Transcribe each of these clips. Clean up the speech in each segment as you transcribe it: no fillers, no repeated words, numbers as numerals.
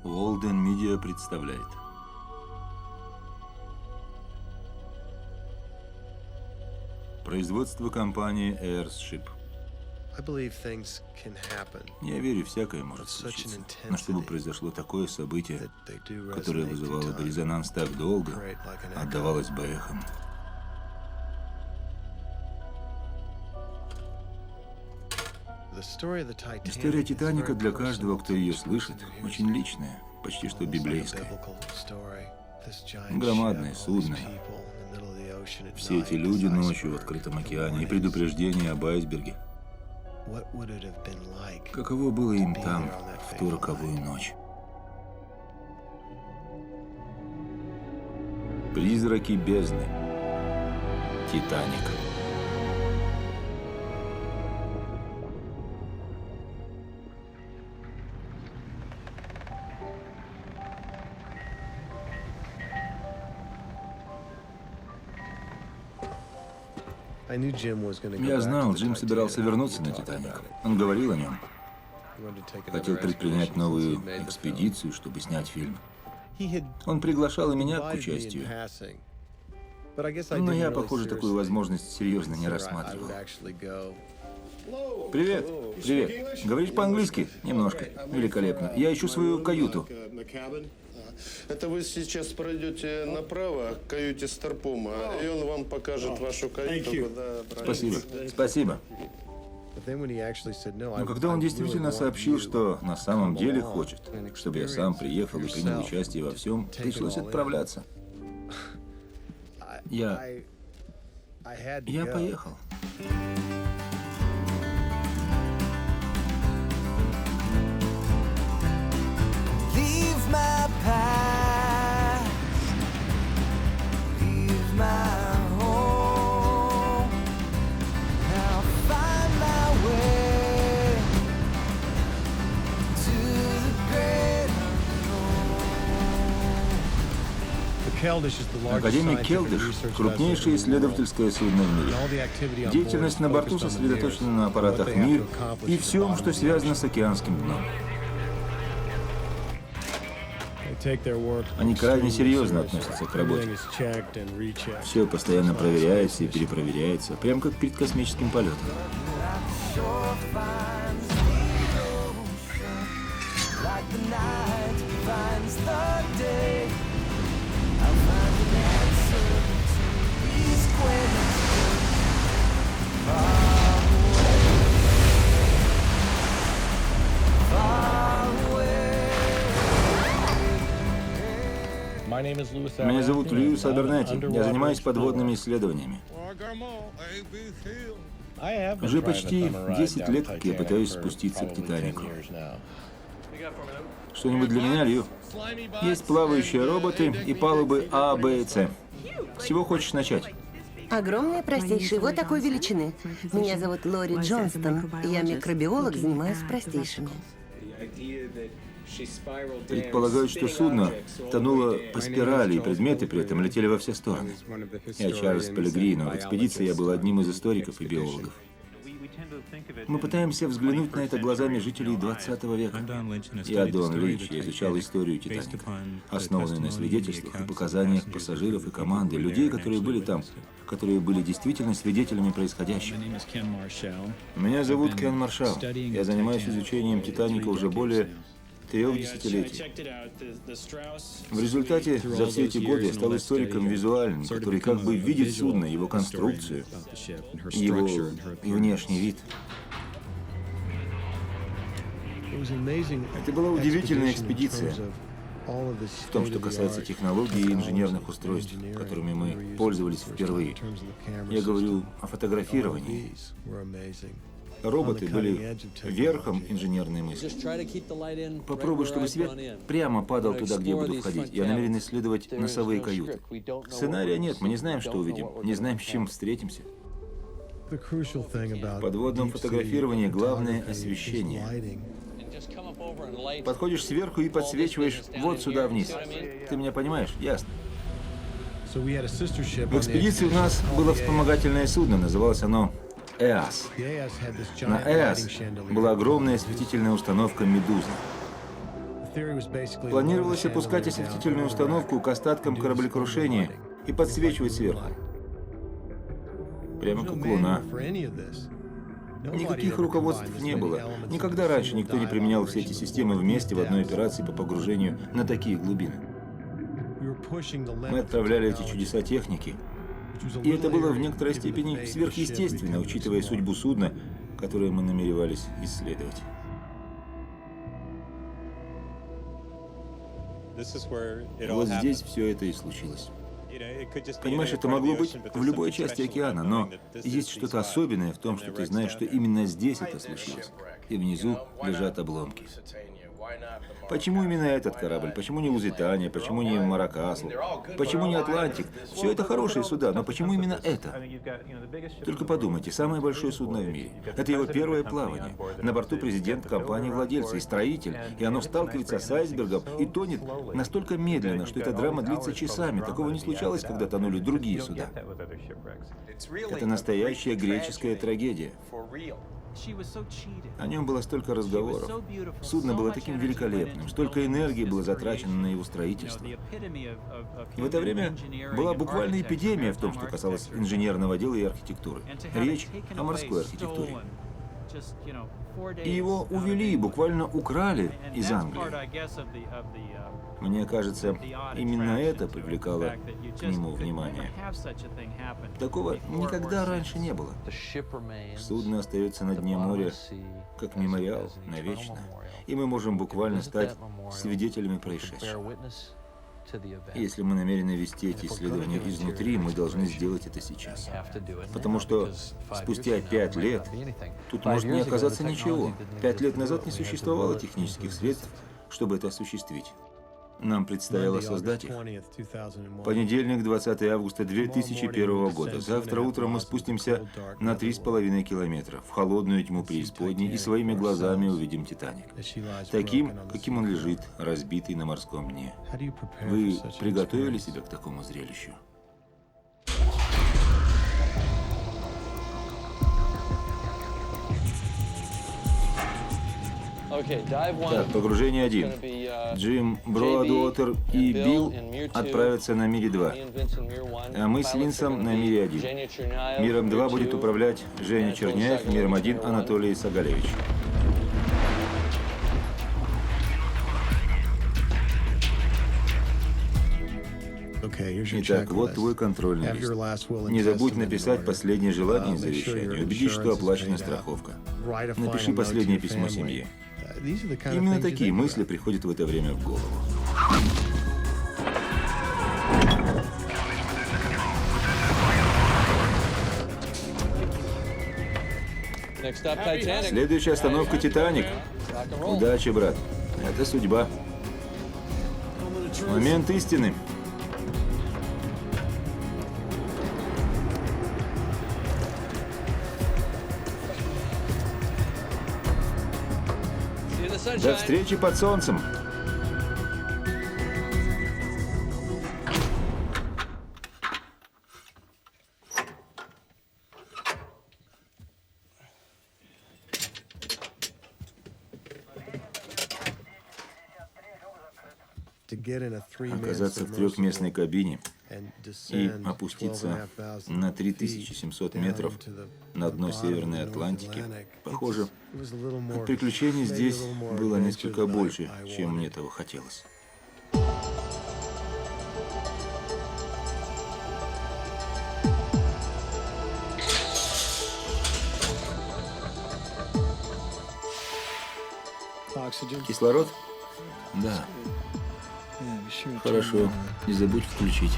Уолден Медиа представляет. Производство компании Airship. Я верю, всякое может случиться. Но чтобы произошло такое событие, которое вызывало бы резонанс так долго, отдавалось бы эхом. История Титаника для каждого, кто ее слышит, очень личная, почти что библейская. Громадное судно, все эти люди ночью в открытом океане и предупреждение об айсберге. Каково было им там в ту роковую ночь? Призраки бездны. Титаник. Я знал, Джим собирался вернуться на Титаник. Он говорил о нем. Хотел предпринять новую экспедицию, чтобы снять фильм. Он приглашал и меня к участию. Но я, похоже, такую возможность серьезно не рассматривал. Привет. Привет. Говоришь по-английски? Немножко. Великолепно. Я ищу свою каюту. Это вы сейчас пройдете направо к каюте Старпома, и он вам покажет вашу каюту. Спасибо. Спасибо. Но когда он действительно сообщил, что на самом деле хочет, чтобы я сам приехал и принял участие во всем, пришлось отправляться. Я поехал. Академия Келдиш – крупнейшее исследовательское судно в мире. Деятельность на борту сосредоточена на аппаратах МИР и всем, что связано с океанским дном. Они крайне серьезно относятся к работе. Все постоянно проверяется и перепроверяется, прям как перед космическим полетом. Меня зовут Льюис Абернетти. Я занимаюсь подводными исследованиями. Уже почти 10 лет, как я пытаюсь спуститься к Титанику. Что-нибудь для меня, Лью? Есть плавающие роботы и палубы А, Б и С. С чего хочешь начать? Огромные, простейшие, вот такой величины. Меня зовут Лори Джонстон. Я микробиолог, занимаюсь простейшими. Предполагают, что судно тонуло по спирали, и предметы при этом летели во все стороны. Я Чарльз Пеллегрино. В экспедиции я был одним из историков и биологов. Мы пытаемся взглянуть на это глазами жителей 20 века. Я Дон Линч, я изучал историю Титаника, основанную на свидетельствах и показаниях пассажиров и команды, людей, которые были там, которые были действительно свидетелями происходящего. Меня зовут Кен Маршалл. Я занимаюсь изучением Титаника уже более 3 десятилетий. В результате за все эти годы я стал историком визуальным, который как бы видит судно, его конструкцию, его внешний вид. Это была удивительная экспедиция в том, что касается технологий и инженерных устройств, которыми мы пользовались впервые. Я говорю о фотографировании. Роботы были верхом инженерной мысли. Попробуй, чтобы свет прямо падал туда, где я буду входить. Я намерен исследовать носовые каюты. Сценария нет, мы не знаем, что увидим, не знаем, с чем встретимся. В подводном фотографировании главное освещение. Подходишь сверху и подсвечиваешь вот сюда вниз. Ты меня понимаешь? Ясно. В экспедиции у нас было вспомогательное судно, называлось оно ЭАС. На ЭАС была огромная осветительная установка «Медуза». Планировалось опускать осветительную установку к остаткам кораблекрушения и подсвечивать сверху. Прямо как Луна. Никаких руководств не было. Никогда раньше никто не применял все эти системы вместе в одной операции по погружению на такие глубины. Мы отправляли эти чудеса техники, и это было в некоторой степени сверхъестественно, учитывая судьбу судна, которое мы намеревались исследовать. Вот здесь все это и случилось. Понимаешь, это могло быть в любой части океана, но есть что-то особенное в том, что ты знаешь, что именно здесь это случилось. И внизу лежат обломки. Почему именно этот корабль? Почему не Лузитания? Почему не Маракасл? Почему не Атлантик? Все это хорошие суда, но почему именно это? Только подумайте, самое большое судно в мире. Это его первое плавание. На борту президент компании владельца и строитель, и оно сталкивается с айсбергом и тонет настолько медленно, что эта драма длится часами. Такого не случалось, когда тонули другие суда. Это настоящая греческая трагедия. О нем было столько разговоров. Судно было таким великолепным, столько энергии было затрачено на его строительство. И в это время была буквально эпидемия в том, что касалось инженерного дела и архитектуры. Речь о морской архитектуре. И его увели, буквально украли из Англии. Мне кажется, именно это привлекало к нему внимание. Такого никогда раньше не было. Судно остается на дне моря, как мемориал, навечно. И мы можем буквально стать свидетелями происшедшего. Если мы намерены вести эти исследования изнутри, мы должны сделать это сейчас. Потому что спустя 5 лет тут может не оказаться ничего. 5 лет назад не существовало технических средств, чтобы это осуществить. Нам предстояло создать их. Понедельник, 20 августа 2001 года. Завтра утром мы спустимся на 3,5 километра в холодную тьму преисподней и своими глазами увидим Титаник. Таким, каким он лежит, разбитый на морском дне. Вы приготовили себя к такому зрелищу? Так, погружение 1. Джим, Броадуотер и Билл отправятся на Мире 2. А мы с Винсом на Мире 1. Миром 2 будет управлять Женя Черняев, Миром 1 Анатолий Сагалевич. Итак, вот твой контрольный лист. Не забудь написать последнее желание и завещание. Убедись, что оплачена страховка. Напиши последнее письмо семье. Именно такие мысли приходят в это время в голову. Следующая остановка «Титаник». Удачи, брат. Это судьба. Момент истины. До встречи под солнцем. Оказаться в трехместной кабине и опуститься на 3700 метров на дно Северной Атлантики. Похоже, приключений здесь было несколько больше, чем мне этого хотелось. Кислород? Да. Хорошо. Не забудь включить.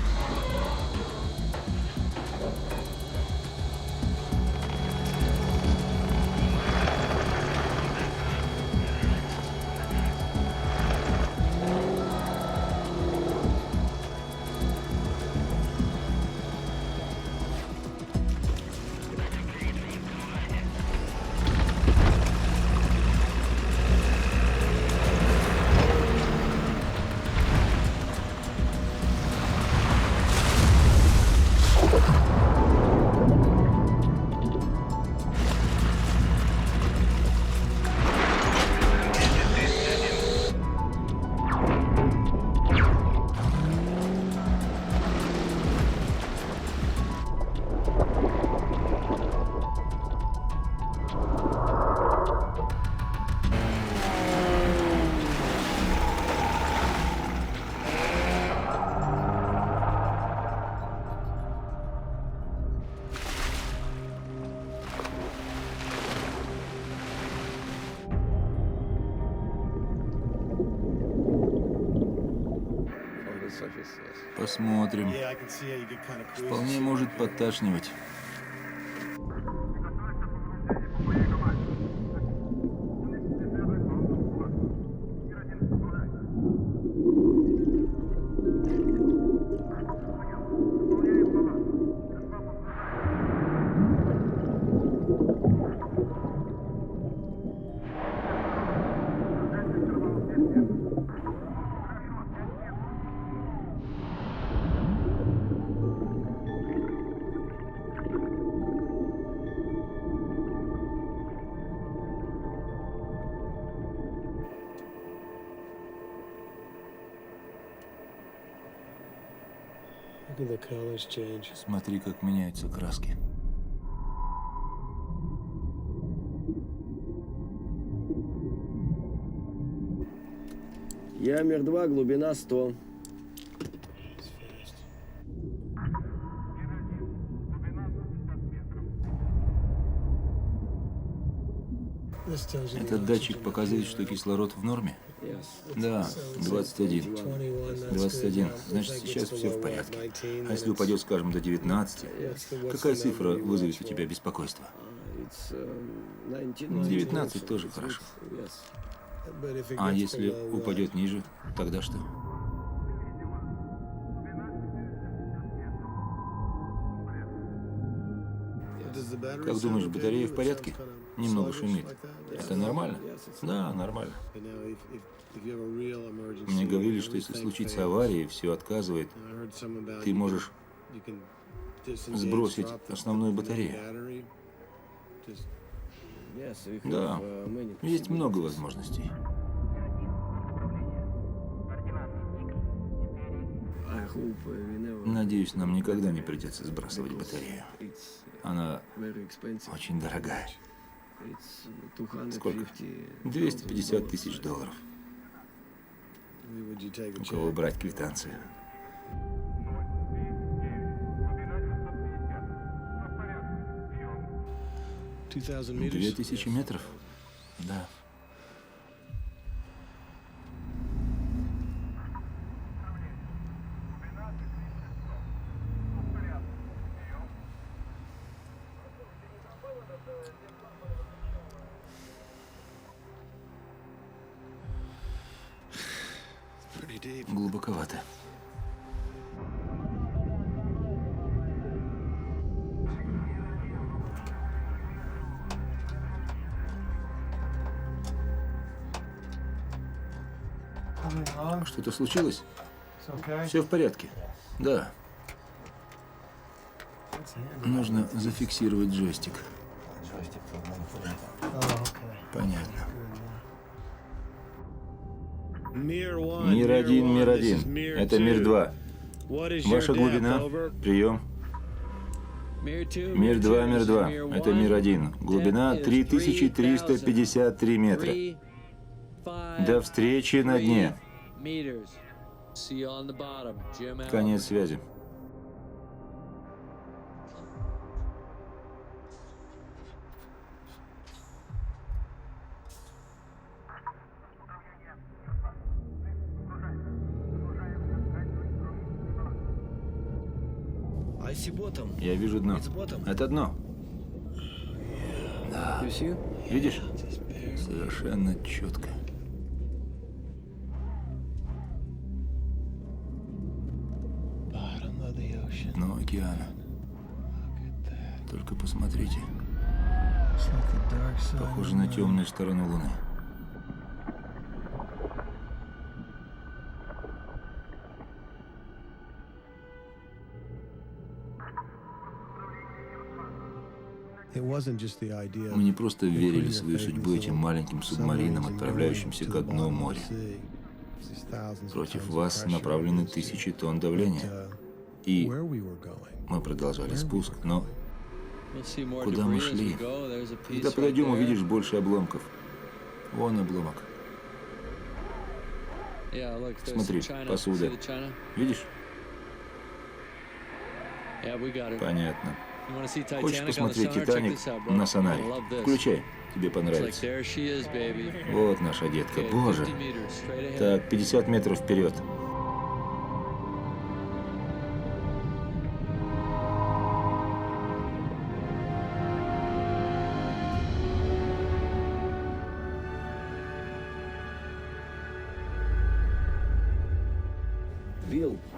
Посмотрим. Вполне может подташнивать. Смотри, как меняются краски. Я Мир-2, глубина 100. Этот датчик показывает, что кислород в норме? Да, 21. 21. Значит, сейчас все в порядке. А если упадет, скажем, до 19? Какая цифра вызовет у тебя беспокойство? 19 тоже хорошо. А если упадет ниже, тогда что? Как думаешь, батарея в порядке? Немного шумит. Это нормально? Да, нормально. Мне говорили, что если случится авария и все отказывает, ты можешь сбросить основную батарею. Да, есть много возможностей. Надеюсь, нам никогда не придется сбрасывать батарею. Она очень дорогая. Сколько? 250 тысяч долларов. У кого брать квитанцию? 2000 метров? Да. Глубоковато. Что-то случилось? Все в порядке. Да. Нужно зафиксировать джойстик. Понятно. Мир-1, Мир-1. Это Мир-2. Ваша глубина? Прием. Мир-2, Мир-2. Это Мир-1. Глубина 3353 метра. До встречи на дне. Конец связи. Я вижу дно. Это дно. Да. Видишь? Совершенно четко. Дно океана. Только посмотрите. Похоже на темную сторону Луны. Мы не просто верили в свою судьбу этим маленьким субмаринам, отправляющимся ко дну моря. Против вас направлены тысячи тонн давления. И мы продолжали спуск, но куда мы шли? Когда подойдем, увидишь больше обломков. Вон обломок. Смотри, посуда. Видишь? Понятно. Хочешь посмотреть «Титаник» на сонаре? Включай, тебе понравится. Вот наша детка, боже. Так, 50 метров вперед.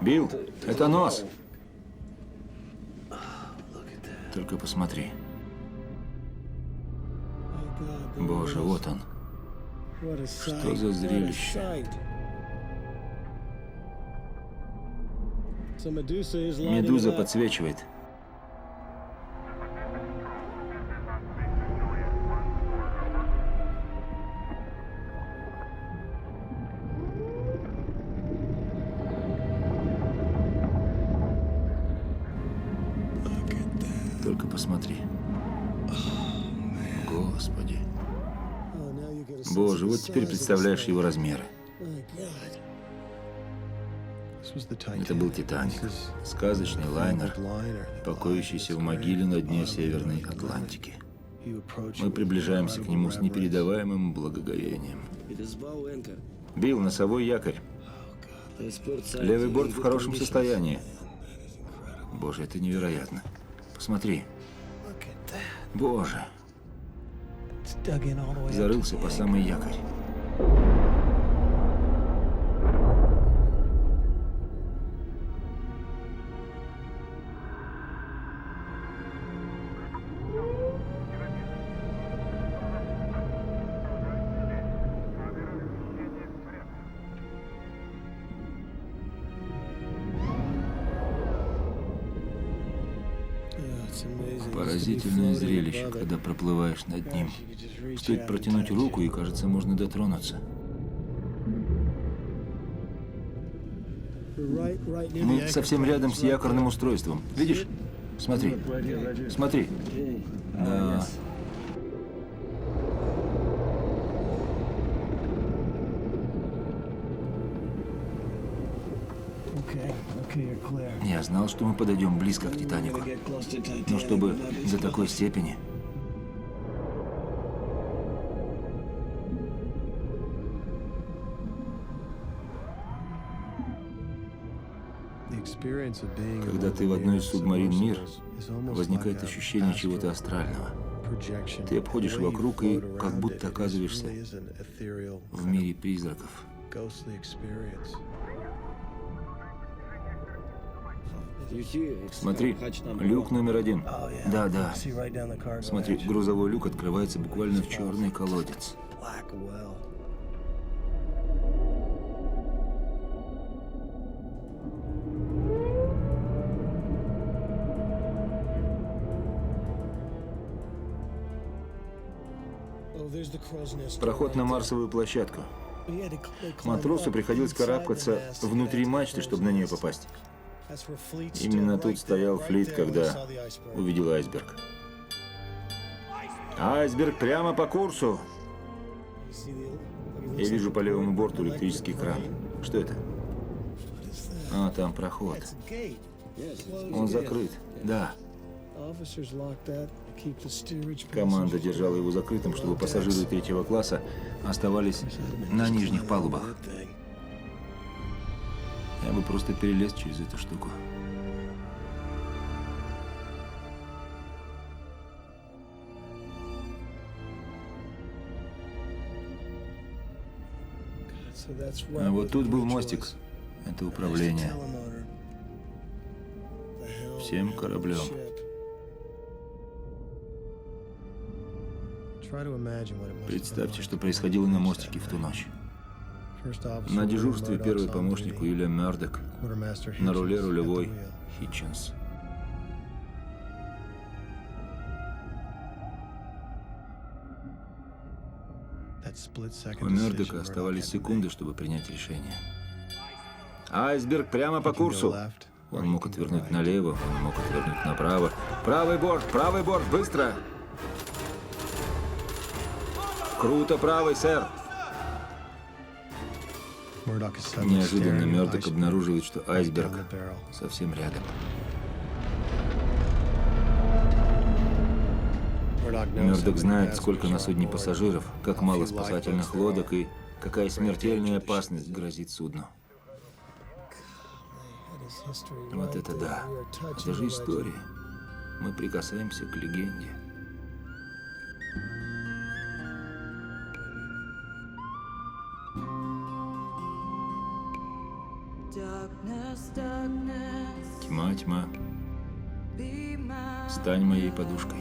Билл, это нос. Только посмотри. Боже, вот он. Что за зрелище? Медуза подсвечивает. Только посмотри. Господи. Боже, вот теперь представляешь его размеры. Это был «Титаник», сказочный лайнер, покоящийся в могиле на дне Северной Атлантики. Мы приближаемся к нему с непередаваемым благоговением. Билл, носовой якорь. Левый борт в хорошем состоянии. Боже, это невероятно. Посмотри. Боже. Зарылся по самый якорь. Поразительное зрелище, когда проплываешь над ним. Стоит протянуть руку, и, кажется, можно дотронуться. Мы совсем рядом с якорным устройством. Видишь? Смотри. Смотри. Да. Я знал, что мы подойдем близко к «Титанику». Но чтобы до такой степени... Когда ты в одной из субмарин «Мир», возникает ощущение чего-то астрального. Ты обходишь вокруг и как будто оказываешься в мире призраков. Смотри, люк номер 1. Да, да. Смотри, грузовой люк открывается буквально в черный колодец. Проход на марсовую площадку. Матросу приходилось карабкаться внутри мачты, чтобы на нее попасть. Именно тут стоял Флит, когда увидел айсберг. Айсберг прямо по курсу. Я вижу по левому борту электрический кран. Что это? А, там проход. Он закрыт. Да. Команда держала его закрытым, чтобы пассажиры третьего класса оставались на нижних палубах. Я бы просто перелез через эту штуку. А вот тут был мостик. Это управление всем кораблем. Представьте, что происходило на мостике в ту ночь. На дежурстве первый помощник Уильям Мёрдок, на руле рулевой Хитчинс. У Мёрдока оставались секунды, чтобы принять решение. Айсберг прямо по курсу. Он мог отвернуть налево, он мог отвернуть направо. Правый борт, быстро! Круто, правый, сэр! Неожиданно Мёрдок обнаруживает, что айсберг совсем рядом. Мёрдок знает, сколько на судне пассажиров, как мало спасательных лодок и какая смертельная опасность грозит судну. Вот это да. Это же история. Мы прикасаемся к легенде. тьма, стань моей подушкой.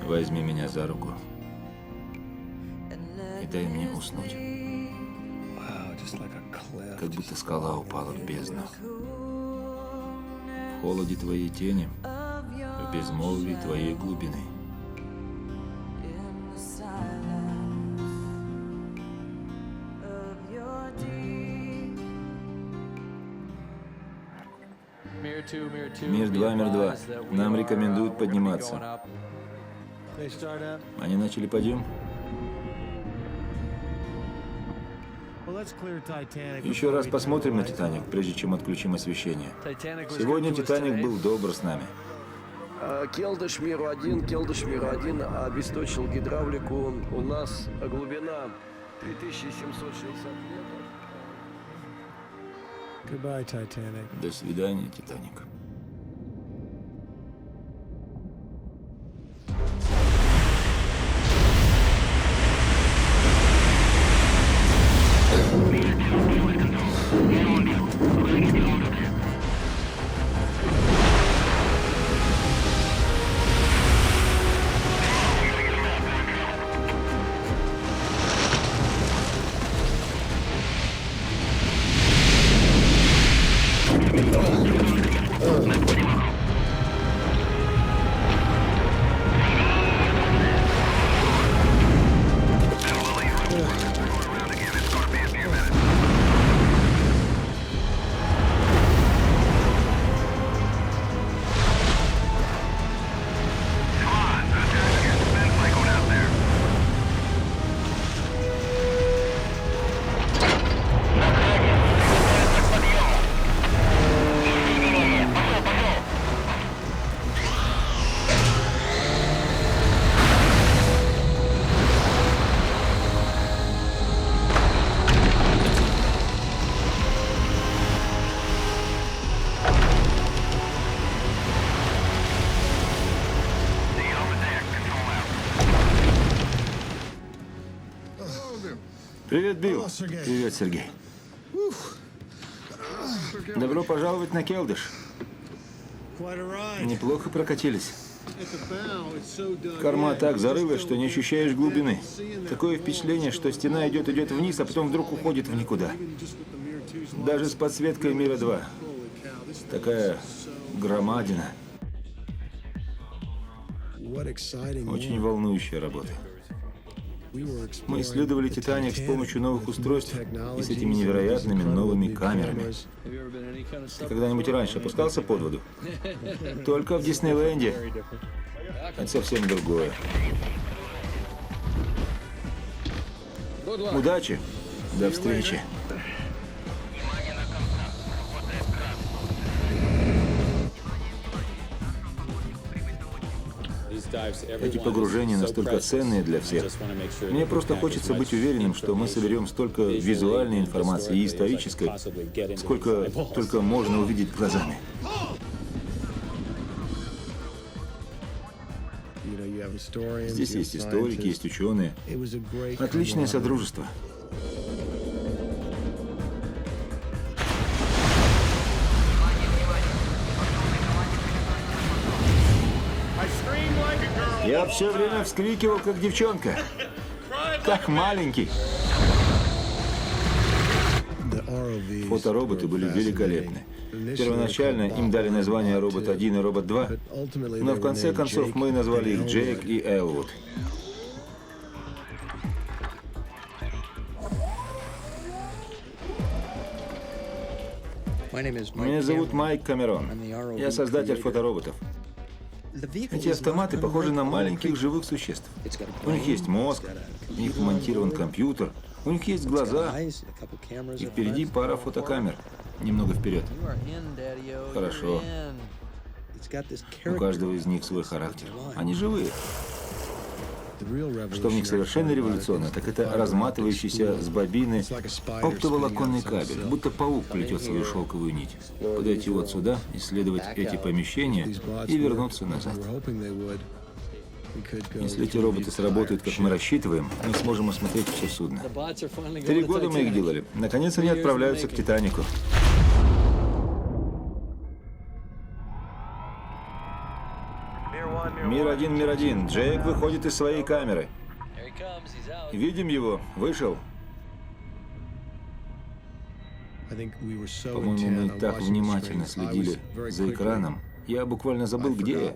Возьми меня за руку и дай мне уснуть. Как будто скала упала в бездну. В холоде твоей тени, в безмолвии твоей глубины. Мир 2, мир 2. Нам рекомендуют подниматься. Они начали подъем? Еще раз посмотрим на «Титаник», прежде чем отключим освещение. Сегодня «Титаник» был добр с нами. Келдыш миру 1, Келдыш миру 1 обесточил гидравлику. У нас глубина 3760 метров. До свидания, «Титаник». Привет, Билл. Привет, Сергей. Добро пожаловать на Келдыш. Неплохо прокатились. Корма так зарылась, что не ощущаешь глубины. Такое впечатление, что стена идет вниз, а потом вдруг уходит в никуда. Даже с подсветкой мира 2. Такая громадина. Очень волнующая работа. Мы исследовали «Титаник» с помощью новых устройств и с этими невероятными новыми камерами. Ты когда-нибудь раньше опускался под воду? Только в Диснейленде. Это совсем другое. Удачи. До встречи. Эти погружения настолько ценные для всех. Мне просто хочется быть уверенным, что мы соберем столько визуальной информации и исторической, сколько только можно увидеть глазами. Здесь есть историки, есть ученые. Отличное содружество. Я все время вскрикивал, как девчонка. Как маленький. Фотороботы были великолепны. Первоначально им дали название «Робот-1» и «Робот-2», но в конце концов мы назвали их Джейк и Элвуд. Меня зовут Майк Камерон. Я создатель фотороботов. Эти автоматы похожи на маленьких живых существ. У них есть мозг, у них вмонтирован компьютер, у них есть глаза, и впереди пара фотокамер. Немного вперед. Хорошо. У каждого из них свой характер. Они живые. Что в них совершенно революционно, так это разматывающийся с бобины оптоволоконный кабель, будто паук плетет свою шелковую нить. Подойти вот сюда, исследовать эти помещения и вернуться назад. Если эти роботы сработают, как мы рассчитываем, мы сможем осмотреть все судно. 3 года мы их делали. Наконец они отправляются к «Титанику». Мир-1, Джейк выходит из своей камеры. Видим его. Вышел. По-моему, мы так внимательно следили за экраном. Я буквально забыл, где я.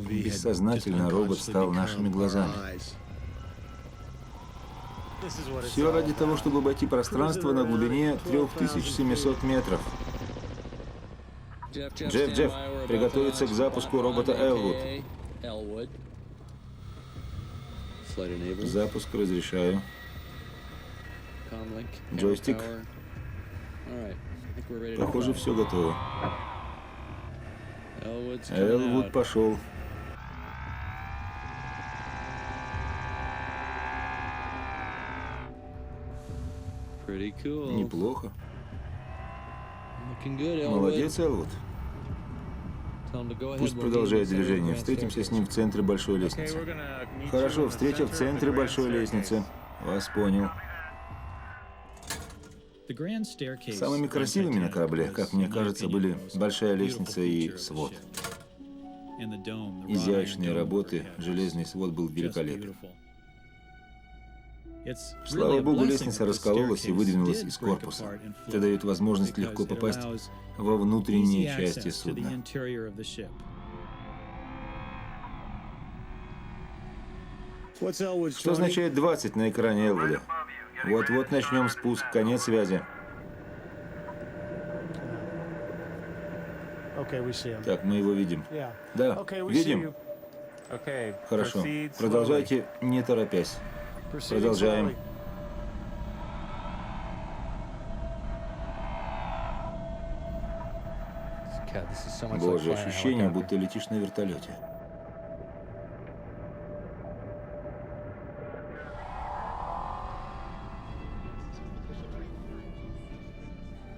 Бессознательно робот стал нашими глазами. Все ради того, чтобы обойти пространство на глубине 3700 метров. Джефф, приготовиться к запуску робота Элвуд. Запуск разрешаю. Джойстик. Похоже, все готово. Элвуд пошел. Неплохо. Молодец, Элвуд. Пусть продолжает движение. Встретимся с ним в центре большой лестницы. Хорошо, встреча в центре большой лестницы. Вас понял. Самыми красивыми на корабле, как мне кажется, были большая лестница и свод. Изящные работы, железный свод был великолепен. Слава богу, лестница раскололась и выдвинулась из корпуса. Это дает возможность легко попасть во внутренние части судна. Что означает 20 на экране Элвуда? Вот-вот начнем спуск, конец связи. Так, мы его видим. Да, видим. Хорошо. Продолжайте, не торопясь. Продолжаем. Боже, ощущение, будто летишь на вертолете.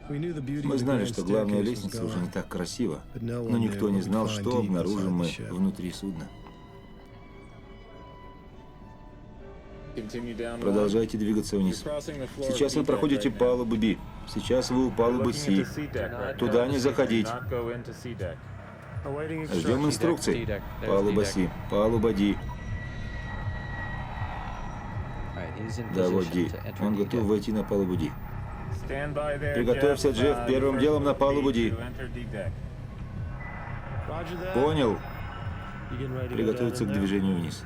Мы знали, что главная лестница уже не так красива, но никто не знал, что обнаружим мы внутри судна. Продолжайте двигаться вниз. Сейчас вы проходите палубу B. Сейчас вы у палубы C. Туда не заходить. Ждем инструкций. Палуба C. Палуба D. Да, вот D. Он готов войти на палубу D. Приготовься, Джефф, первым делом на палубу D. Понял. Приготовиться к движению вниз.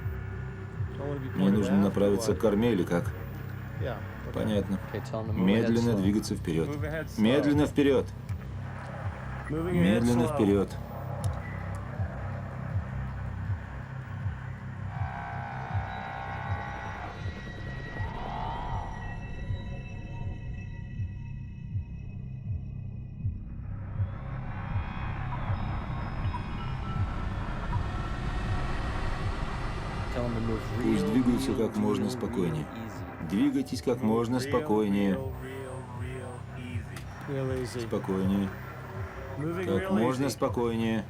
Мне нужно направиться к корме или как? Понятно. Медленно двигаться вперед. Медленно вперед. Медленно вперед. Пусть двигаются как можно спокойнее. Двигайтесь как можно спокойнее. Спокойнее. Как можно спокойнее.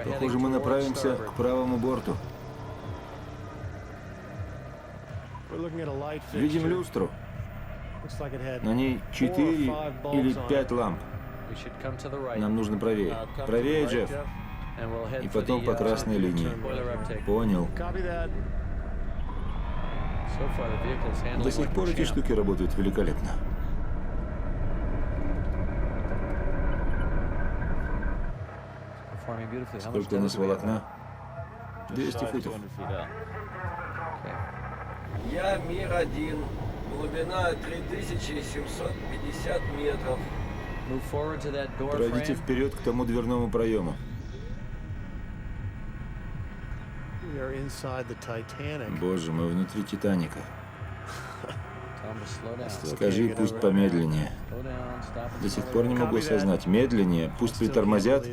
Похоже, мы направимся к правому борту. Видим люстру. На ней 4 или 5 ламп. Нам нужно правее. Правее, Джефф. И потом по красной линии. Понял. До сих пор эти штуки работают великолепно. Сколько у нас волокна? 200 футов. Я Мир-1. Глубина 3750 метров. Пройдите вперед к тому дверному проему. Боже, мы внутри Титаника. Скажи, пусть помедленнее. До сих пор не могу осознать. Медленнее, пусть притормозят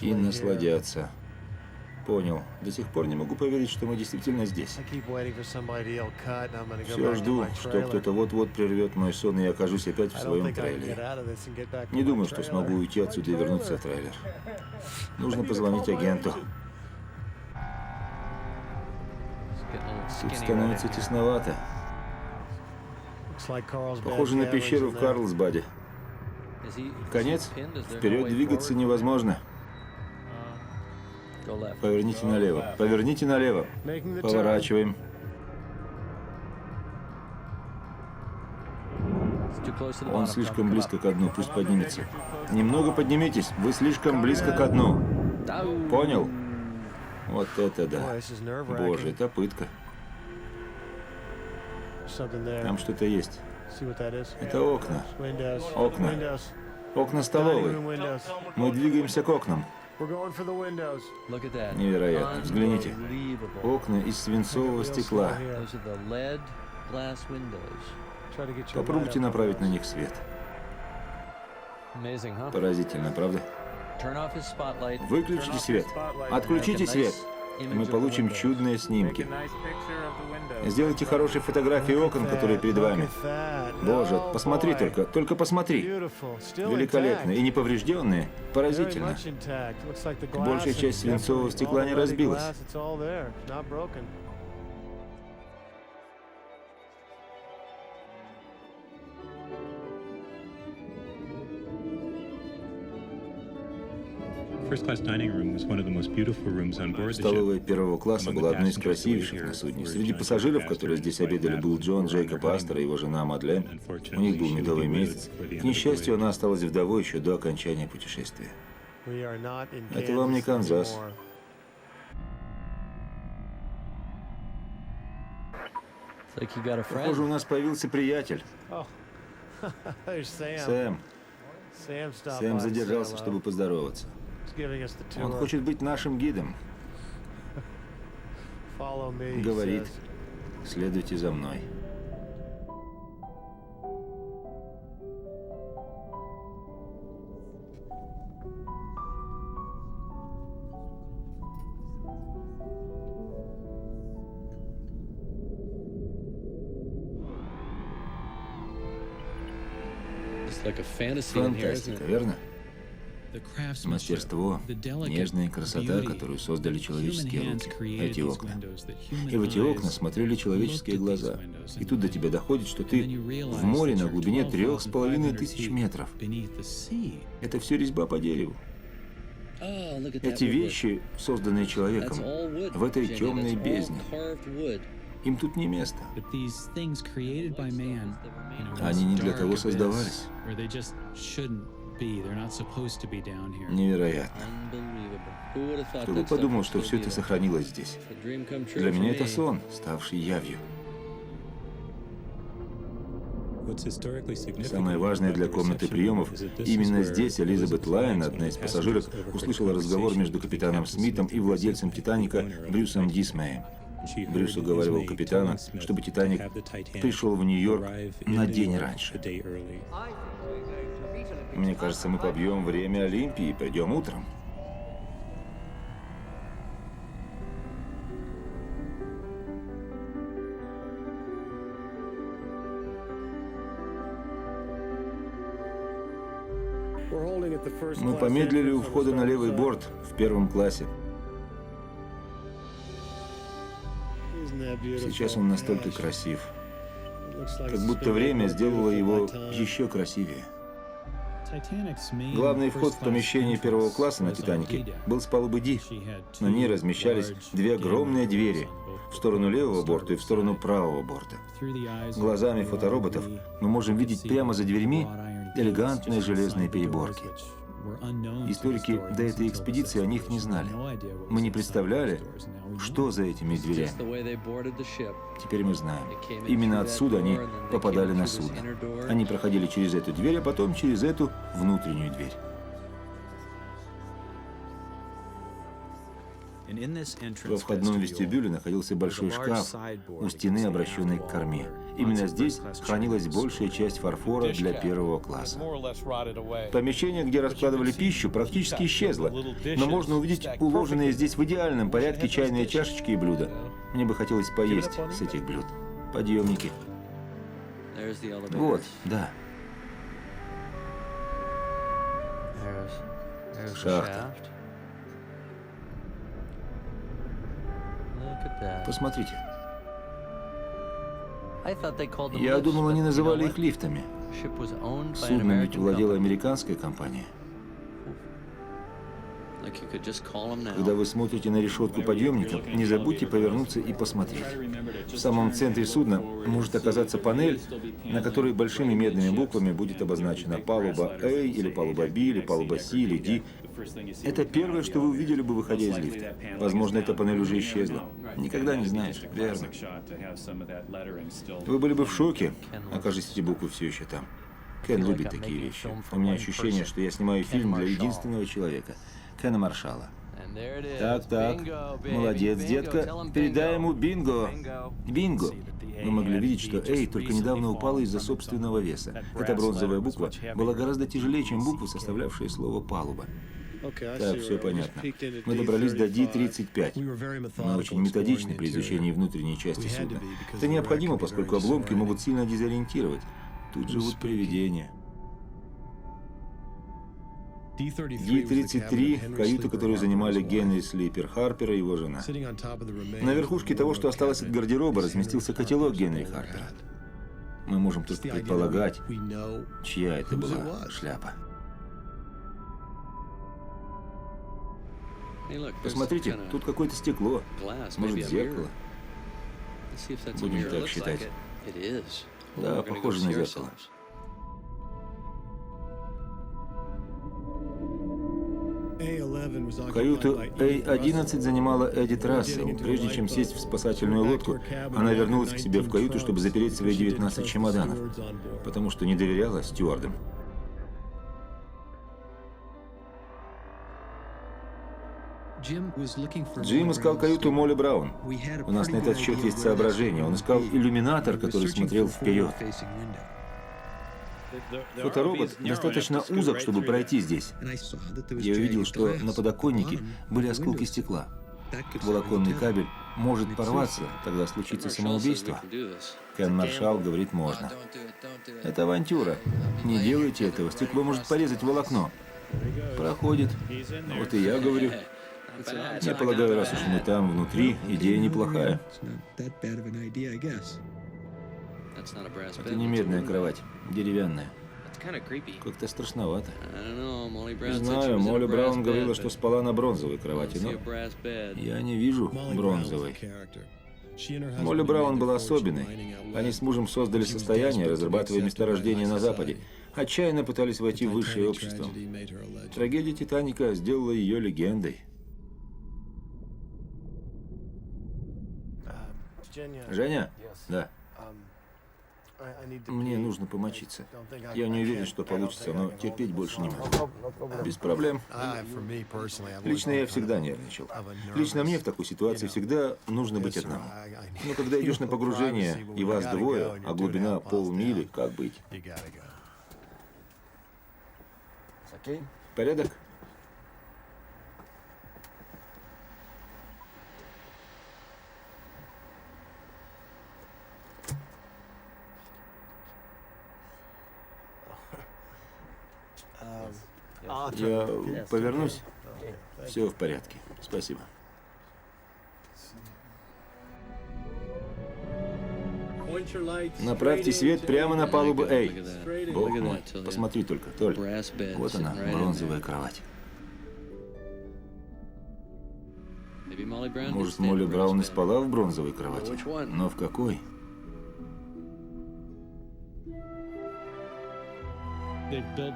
и насладятся. Понял. До сих пор не могу поверить, что мы действительно здесь. Все жду, что кто-то вот-вот прервет мой сон, и я окажусь опять в своем трейлере. Не думаю, что смогу уйти отсюда и вернуться в трейлер. Нужно позвонить агенту. Тут становится тесновато. Похоже на пещеру в Карлсбаде. Конец? Вперед двигаться невозможно. Поверните налево. Поверните налево. Поворачиваем. Он слишком близко к дну, пусть поднимется. Немного поднимитесь, вы слишком близко к дну. Понял? Вот это да. Боже, это пытка. Там что-то есть. Это окна. Окна. Окна столовой. Мы двигаемся к окнам. Невероятно. Взгляните. Окна из свинцового стекла. Попробуйте направить на них свет. Поразительно, правда? Выключите свет. Отключите свет. И мы получим чудные снимки. Сделайте хорошие фотографии окон, которые перед вами. Боже, посмотри только посмотри. Великолепные и неповрежденные. Поразительно. Большая часть свинцового стекла не разбилась. Столовая первого класса была одной из красивейших на судне. Среди пассажиров, которые здесь обедали, был Джон, Джейкоб Астер и его жена Мадлен. У них был медовый месяц. К несчастью, она осталась вдовой еще до окончания путешествия. Это вам не Канзас. Похоже, у нас появился приятель. Сэм. Сэм задержался, чтобы поздороваться. Он хочет быть нашим гидом. Говорит, следуйте за мной. Фантастика, верно? Мастерство, нежная красота, которую создали человеческие руки, эти окна. И в эти окна смотрели человеческие глаза. И тут до тебя доходит, что ты в море на глубине 3500 метров. Это все резьба по дереву. Эти вещи, созданные человеком, в этой темной бездне. Им тут не место. Они не для того создавались. Невероятно. Кто бы подумал, что все это сохранилось здесь? Для меня это сон, ставший явью. Самое важное для комнаты приемов, именно здесь Элизабет Лайон, одна из пассажирок, услышала разговор между капитаном Смитом и владельцем «Титаника» Брюсом Дисмеем. Брюс уговаривал капитана, чтобы «Титаник» пришел в Нью-Йорк на день раньше. Мне кажется, мы побьем время Олимпии и пойдем утром. Мы помедлили у входа на левый борт в первом классе. Сейчас он настолько красив. Как будто время сделало его еще красивее. Главный вход в помещение первого класса на «Титанике» был с палубы Ди. На ней размещались две огромные двери в сторону левого борта и в сторону правого борта. Глазами фотороботов мы можем видеть прямо за дверьми элегантные железные переборки. Историки до этой экспедиции о них не знали. Мы не представляли, что за этими дверями. Теперь мы знаем. Именно отсюда они попадали на судно. Они проходили через эту дверь, а потом через эту внутреннюю дверь. Во входном вестибюле находился большой шкаф у стены, обращенной к корме. Именно здесь хранилась большая часть фарфора для первого класса. Помещение, где раскладывали пищу, практически исчезло, но можно увидеть уложенные здесь в идеальном порядке чайные чашечки и блюда. Мне бы хотелось поесть с этих блюд. Подъемники. Вот, да. Шахта. Посмотрите. Я думал, они называли их лифтами. Судном ведь владела американская компания. Когда вы смотрите на решетку подъемника, не забудьте повернуться и посмотреть. В самом центре судна может оказаться панель, на которой большими медными буквами будет обозначена палуба A, или палуба B, или палуба C, или D. Это первое, что вы увидели бы, выходя из лифта. Возможно, эта панель уже исчезла. Никогда не знаешь, верно. Вы были бы в шоке, окажись эти буквы все еще там. Кен любит такие вещи. У меня ощущение, что я снимаю фильм для единственного человека. Кена Маршалла. Так, молодец, детка. Передай ему бинго. Бинго. Мы могли видеть, что Эй только недавно упала из-за собственного веса. Эта бронзовая буква была гораздо тяжелее, чем буквы, составлявшие слово «палуба». Так, все понятно. Мы добрались до D-35. Мы очень методичны при изучении внутренней части судна. Это необходимо, поскольку обломки могут сильно дезориентировать. Тут живут привидения. D-33 – каюта, которую занимали Генри Слипер Харпер и его жена. На верхушке того, что осталось от гардероба, разместился котелок Генри Харпера. Мы можем только предполагать, чья это была шляпа. Посмотрите, тут какое-то стекло. Может, зеркало? Будем так считать. Да, похоже на зеркало. Каюту А-11 занимала Эдит Рассел. Прежде чем сесть в спасательную лодку, она вернулась к себе в каюту, чтобы запереть свои 19 чемоданов, потому что не доверяла стюардам. Джим искал каюту Молли Браун. У нас на этот счет есть соображения. Он искал иллюминатор, который смотрел вперед. Фоторобот достаточно узок, чтобы пройти здесь. Я увидел, что на подоконнике были осколки стекла. Волоконный кабель может порваться, тогда случится самоубийство. Кен Маршалл говорит, можно. Это авантюра. Не делайте этого, стекло может порезать волокно. Проходит. Вот и я говорю. Я полагаю, раз уж мы там, внутри, идея неплохая. Это не медная кровать, деревянная. Как-то страшновато. Не знаю, Молли Браун говорила, что спала на бронзовой кровати, но я не вижу бронзовой. Молли Браун была особенной. Они с мужем создали состояние, разрабатывая месторождения на Западе. Отчаянно пытались войти в высшее общество. Трагедия Титаника сделала ее легендой. Женя? Да. Мне нужно помочиться. Я не уверен, что получится, но терпеть больше не могу. Без проблем. Лично я всегда нервничал. Лично мне в такой ситуации всегда нужно быть одному. Но когда идешь на погружение, и вас двое, а глубина полмили, как быть? Порядок? Я повернусь. Все в порядке. Спасибо. Направьте свет прямо на палубу Эй. Бог мой, посмотри только, Толь. Вот она, бронзовая кровать. Может, Молли Браун и спала в бронзовой кровати? Но в какой?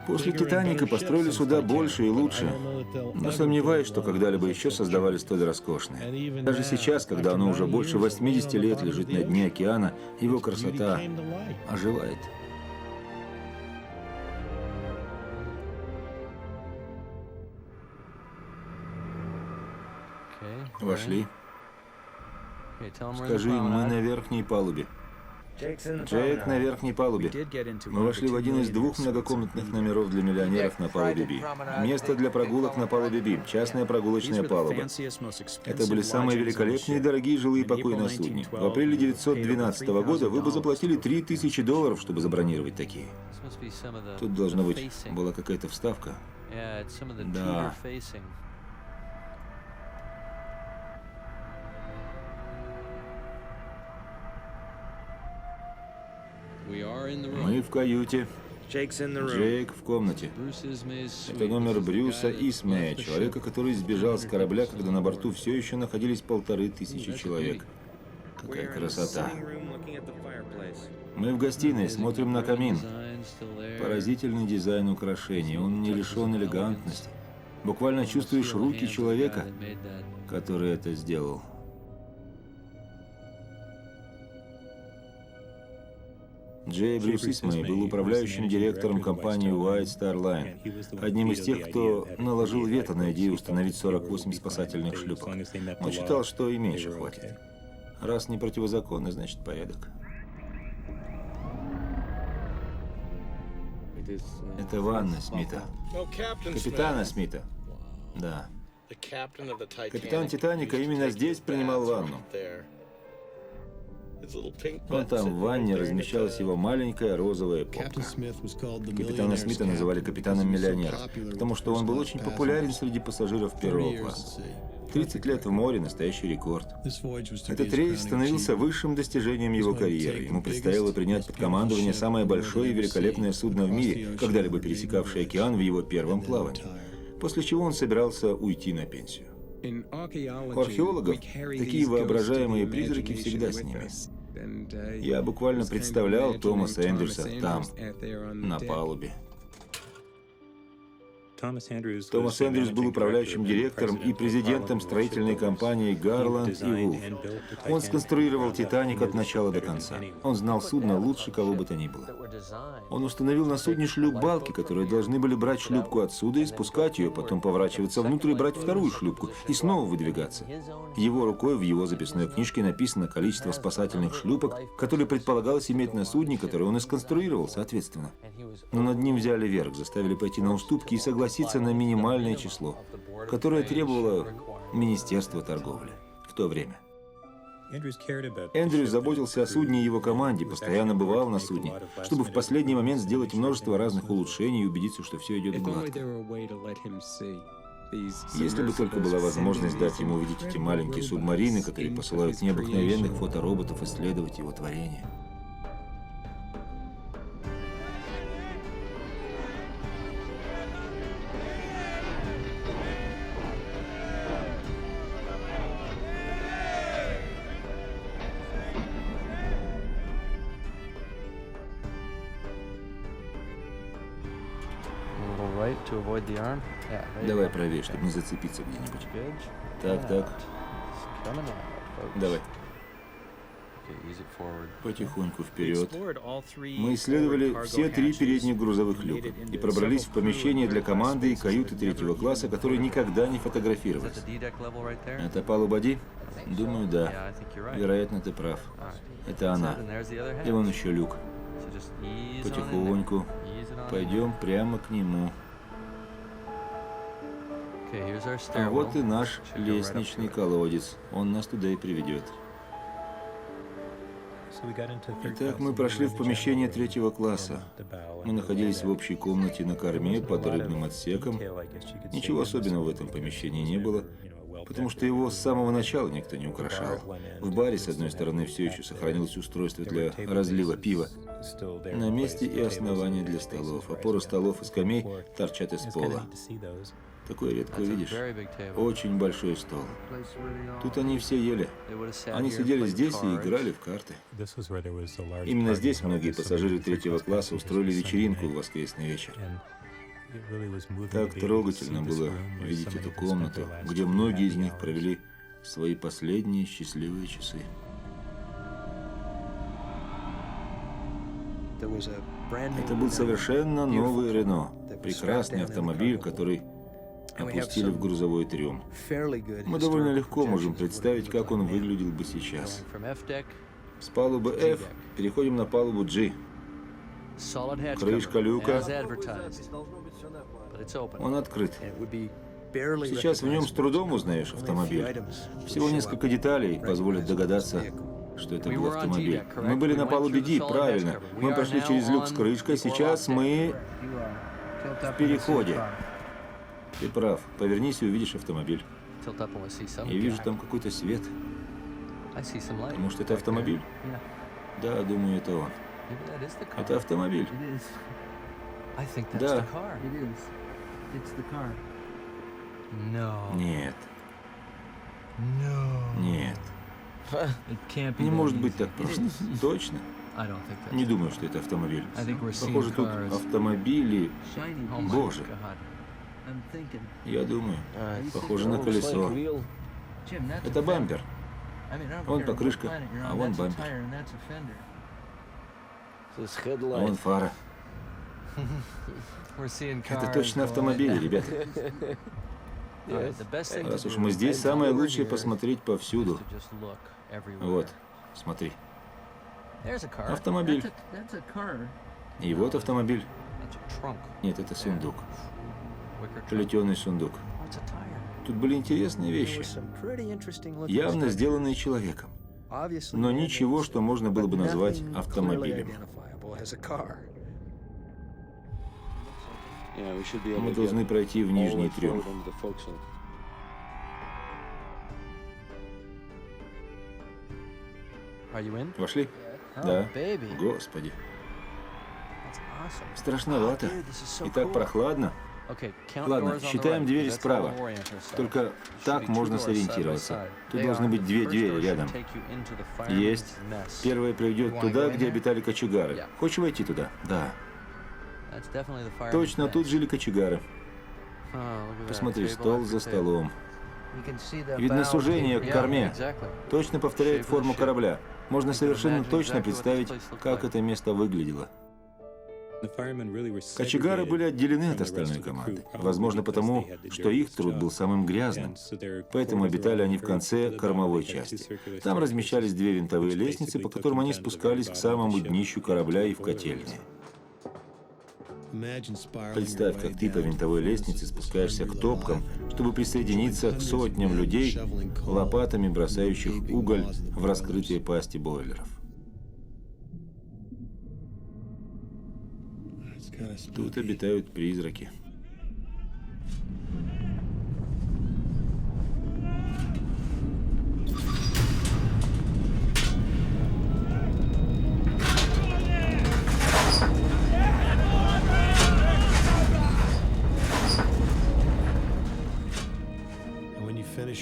После «Титаника» построили суда больше и лучше, но сомневаюсь, что когда-либо еще создавали столь роскошные. Даже сейчас, когда оно уже больше 80 лет лежит на дне океана, его красота оживает. Вошли. Скажи, мы на верхней палубе. Джейк на верхней палубе. Мы вошли в один из двух многокомнатных номеров для миллионеров на палубе Би. Место для прогулок на палубе Би. Частная прогулочная палуба. Это были самые великолепные и дорогие жилые покои на судне. В апреле 1912 года вы бы заплатили $3000, чтобы забронировать такие. Тут, должно быть, была какая-то вставка. Да. Мы в каюте. Джейк в комнате. Это номер Брюса Исмея, человека, который сбежал с корабля, когда на борту все еще находились 1500 человек. Какая красота. Мы в гостиной, смотрим на камин. Поразительный дизайн украшений. Он не лишен элегантности. Буквально чувствуешь руки человека, который это сделал. Джей Брюс Исмей был управляющим директором компании White Star Line, одним из тех, кто наложил вето на идею установить 48 спасательных шлюпок. Он считал, что и меньше хватит. Раз не противозаконно, значит порядок. Это ванна Смита. Капитана Смита. Да. Капитан Титаника именно здесь принимал ванну. Вон там в ванне размещалась его маленькая розовая попка. Капитана Смита называли капитаном миллионеров, потому что он был очень популярен среди пассажиров первого класса. 30 лет в море – настоящий рекорд. Этот рейс становился высшим достижением его карьеры. Ему предстояло принять под командование самое большое и великолепное судно в мире, когда-либо пересекавшее океан в его первом плавании. После чего он собирался уйти на пенсию. У археологов такие воображаемые призраки всегда с ними. Я буквально представлял Томаса Эндрюса там, на палубе. Томас Эндрюс был управляющим директором и президентом строительной компании Гарланд и Вулф. Он сконструировал «Титаник» от начала до конца. Он знал судно лучше кого бы то ни было. Он установил на судне шлюп-балки, которые должны были брать шлюпку отсюда и спускать ее, потом поворачиваться внутрь и брать вторую шлюпку, и снова выдвигаться. Его рукой в его записной книжке написано количество спасательных шлюпок, которые предполагалось иметь на судне, которое он и сконструировал, соответственно. Но над ним взяли верх, заставили пойти на уступки и согласиться на минимальное число, которое требовало Министерство торговли в то время. Эндрюс заботился о судне и его команде, постоянно бывал на судне, чтобы в последний момент сделать множество разных улучшений и убедиться, что все идет гладко. Если бы только была возможность дать ему увидеть эти маленькие субмарины, которые посылают необыкновенных фотороботов исследовать его творение. Давай правее, чтобы не зацепиться где-нибудь. Так. Давай. Потихоньку вперед. Мы исследовали все 3 передних грузовых люка и пробрались в помещение для команды и каюты 3-го класса, которые никогда не фотографировались. Это палуба Ди? Думаю, да. Вероятно, ты прав. Это она. И вон еще люк. Потихоньку. Пойдем прямо к нему. А вот и наш лестничный колодец. Он нас туда и приведет. Итак, мы прошли в помещение 3-го класса. Мы находились в общей комнате на корме под рыбным отсеком. Ничего особенного в этом помещении не было, потому что его с самого начала никто не украшал. В баре, с одной стороны, все еще сохранилось устройство для разлива пива. На месте и основание для столов. Опоры столов и скамей торчат из пола. Такое редко увидишь. Очень большой стол. Тут они все ели. Они сидели здесь и играли в карты. Именно здесь многие пассажиры 3-го класса устроили вечеринку в воскресный вечер. Так трогательно было видеть эту комнату, где многие из них провели свои последние счастливые часы. Это был совершенно новый Рено. Прекрасный автомобиль, который опустили в грузовой трюм. Мы довольно легко можем представить, как он выглядел бы сейчас. С палубы F переходим на палубу G. Крышка люка. Он открыт. Сейчас в нем с трудом узнаешь автомобиль. Всего несколько деталей позволят догадаться, что это был автомобиль. Мы были на палубе D, правильно. Мы прошли через люк с крышкой. Сейчас мы в переходе. Ты прав. Повернись и увидишь автомобиль. Я вижу там какой-то свет. Может, это автомобиль? Да, думаю, это он. Это автомобиль. Да. It is. It's the car. No. Нет. No. Нет. It can't be Не that может быть easy. так просто. Точно? I don't think that's Не думаю, что это автомобиль. I think we're seeing Похоже, тут cars. автомобили. Shiny. Oh my Боже. God. I'm thinking. Я думаю. Похоже на Looks like колесо. wheel. Jim, that's Это a fender. бампер. I mean, I don't Вон care what покрышка, planet you're а on, вон that's a бампер. tire and that's a fender. This А headlight. вон фара. We're seeing cars. Это точно автомобили, ребята. All right, the best thing to Раз уж do мы здесь, is самое over лучшее here посмотреть повсюду. to just look everywhere. Вот, смотри. There's a car. Автомобиль. That's a car. И вот автомобиль. That's a trunk. Нет, это сундук. Wicker trunk. Плетеный сундук. What's a tire? Тут были интересные вещи, явно сделанные человеком, но ничего, что можно было бы назвать автомобилем. Yeah, we should be able Мы to должны get пройти в all нижний the way трюм. forward into the forecastle. Are you in? Вошли? Oh, Да. baby. Господи, That's awesome. страшновато. Dude, this is so И так cool. прохладно. Okay, count Ладно, doors on the считаем right, двери 'cause that's справа. how we'll orient ourselves. Только Should так be two можно doors сориентироваться. side by side. Тут They должны are. быть две First двери door should рядом. take you into the fireman's Есть. mess. Первая приведет туда, где обитали кочегары. Yeah. Хочешь войти туда? Да. That's definitely the fireman's Точно, mess. тут жили кочегары. Oh, look at that. Посмотри, Table стол after за table. столом. You can see the Видно bow сужение tape. к корме. Exactly. Точно повторяет форму корабля. Можно совершенно точно представить, как это место выглядело. Кочегары были отделены от остальной команды. Возможно, потому, что их труд был самым грязным. Поэтому обитали они в конце кормовой части. Там размещались две винтовые лестницы, по которым они спускались к самому днищу корабля и в котельные. Представь, как ты по винтовой лестнице спускаешься к топкам, чтобы присоединиться к сотням людей, лопатами бросающих уголь в раскрытые пасти бойлеров. Тут обитают призраки.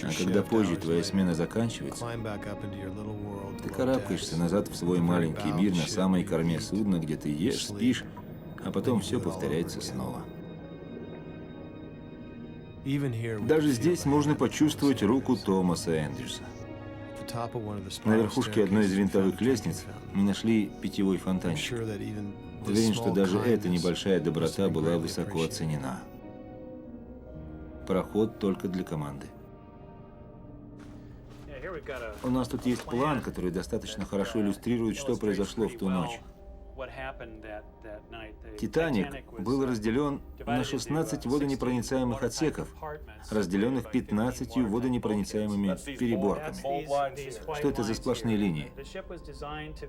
А когда позже твоя смена заканчивается, ты карабкаешься назад в свой маленький мир на самой корме судна, где ты ешь, спишь, а потом все повторяется снова. Даже здесь можно почувствовать руку Томаса Эндрюса. На верхушке одной из винтовых лестниц мы нашли питьевой фонтанчик. Уверен, что даже эта небольшая доброта была высоко оценена. Проход только для команды. У нас тут есть план, который достаточно хорошо иллюстрирует, что произошло в ту ночь. «Титаник» был разделен на 16 водонепроницаемых отсеков, разделенных 15 водонепроницаемыми переборками. Что это за сплошные линии?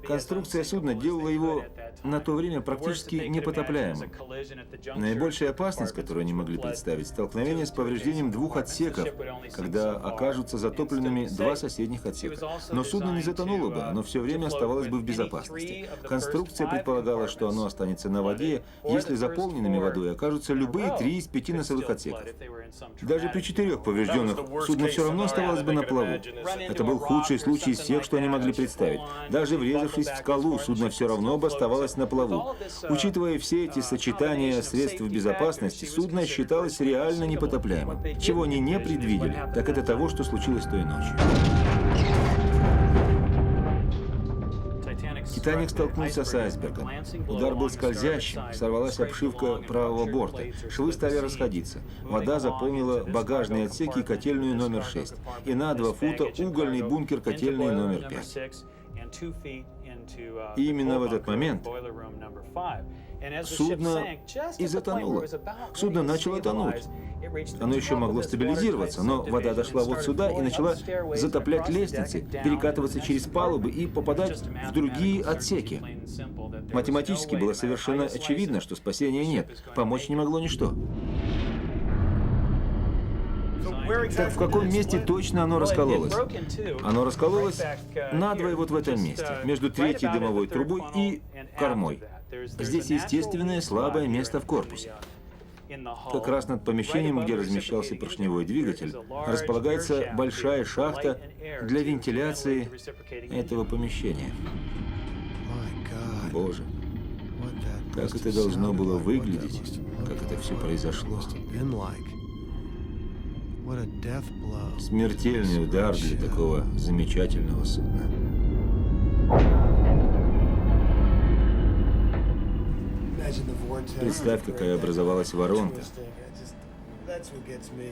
Конструкция судна делала его на то время практически непотопляемым. Наибольшая опасность, которую они могли представить, столкновение с повреждением двух отсеков, когда окажутся затопленными два соседних отсека. Но судно не затонуло бы, оно все время оставалось бы в безопасности. Конструкция предполагала, что оно останется на воде, если заполненными водой окажутся любые 3 из 5 носовых отсеков. Даже при 4 поврежденных судно все равно оставалось бы на плаву. Это был худший случай из всех, что они могли представить. Даже врезавшись в скалу, судно все равно бы оставалось на плаву. Учитывая все эти сочетания средств безопасности, судно считалось реально непотопляемым. Чего они не предвидели, так это того, что случилось той ночью. «Титаник» столкнулся с айсбергом. Удар был скользящим, сорвалась обшивка правого борта. Швы стали расходиться. Вода заполнила багажные отсеки и котельную номер 6. И на 2 фута угольный бункер котельной номер 5. И именно в этот момент судно и затонуло. Судно начало тонуть. Оно еще могло стабилизироваться, но вода дошла вот сюда и начала затоплять лестницы, перекатываться через палубы и попадать в другие отсеки. Математически было совершенно очевидно, что спасения нет. Помочь не могло ничто. Так в каком месте точно оно раскололось? Оно раскололось надвое вот в этом месте, между третьей дымовой трубой и кормой. Здесь естественное слабое место в корпусе. Как раз над помещением, где размещался поршневой двигатель, располагается большая шахта для вентиляции этого помещения. Боже, как это должно было выглядеть, как это все произошло. Смертельный удар для такого замечательного судна. Представь, какая образовалась воронка.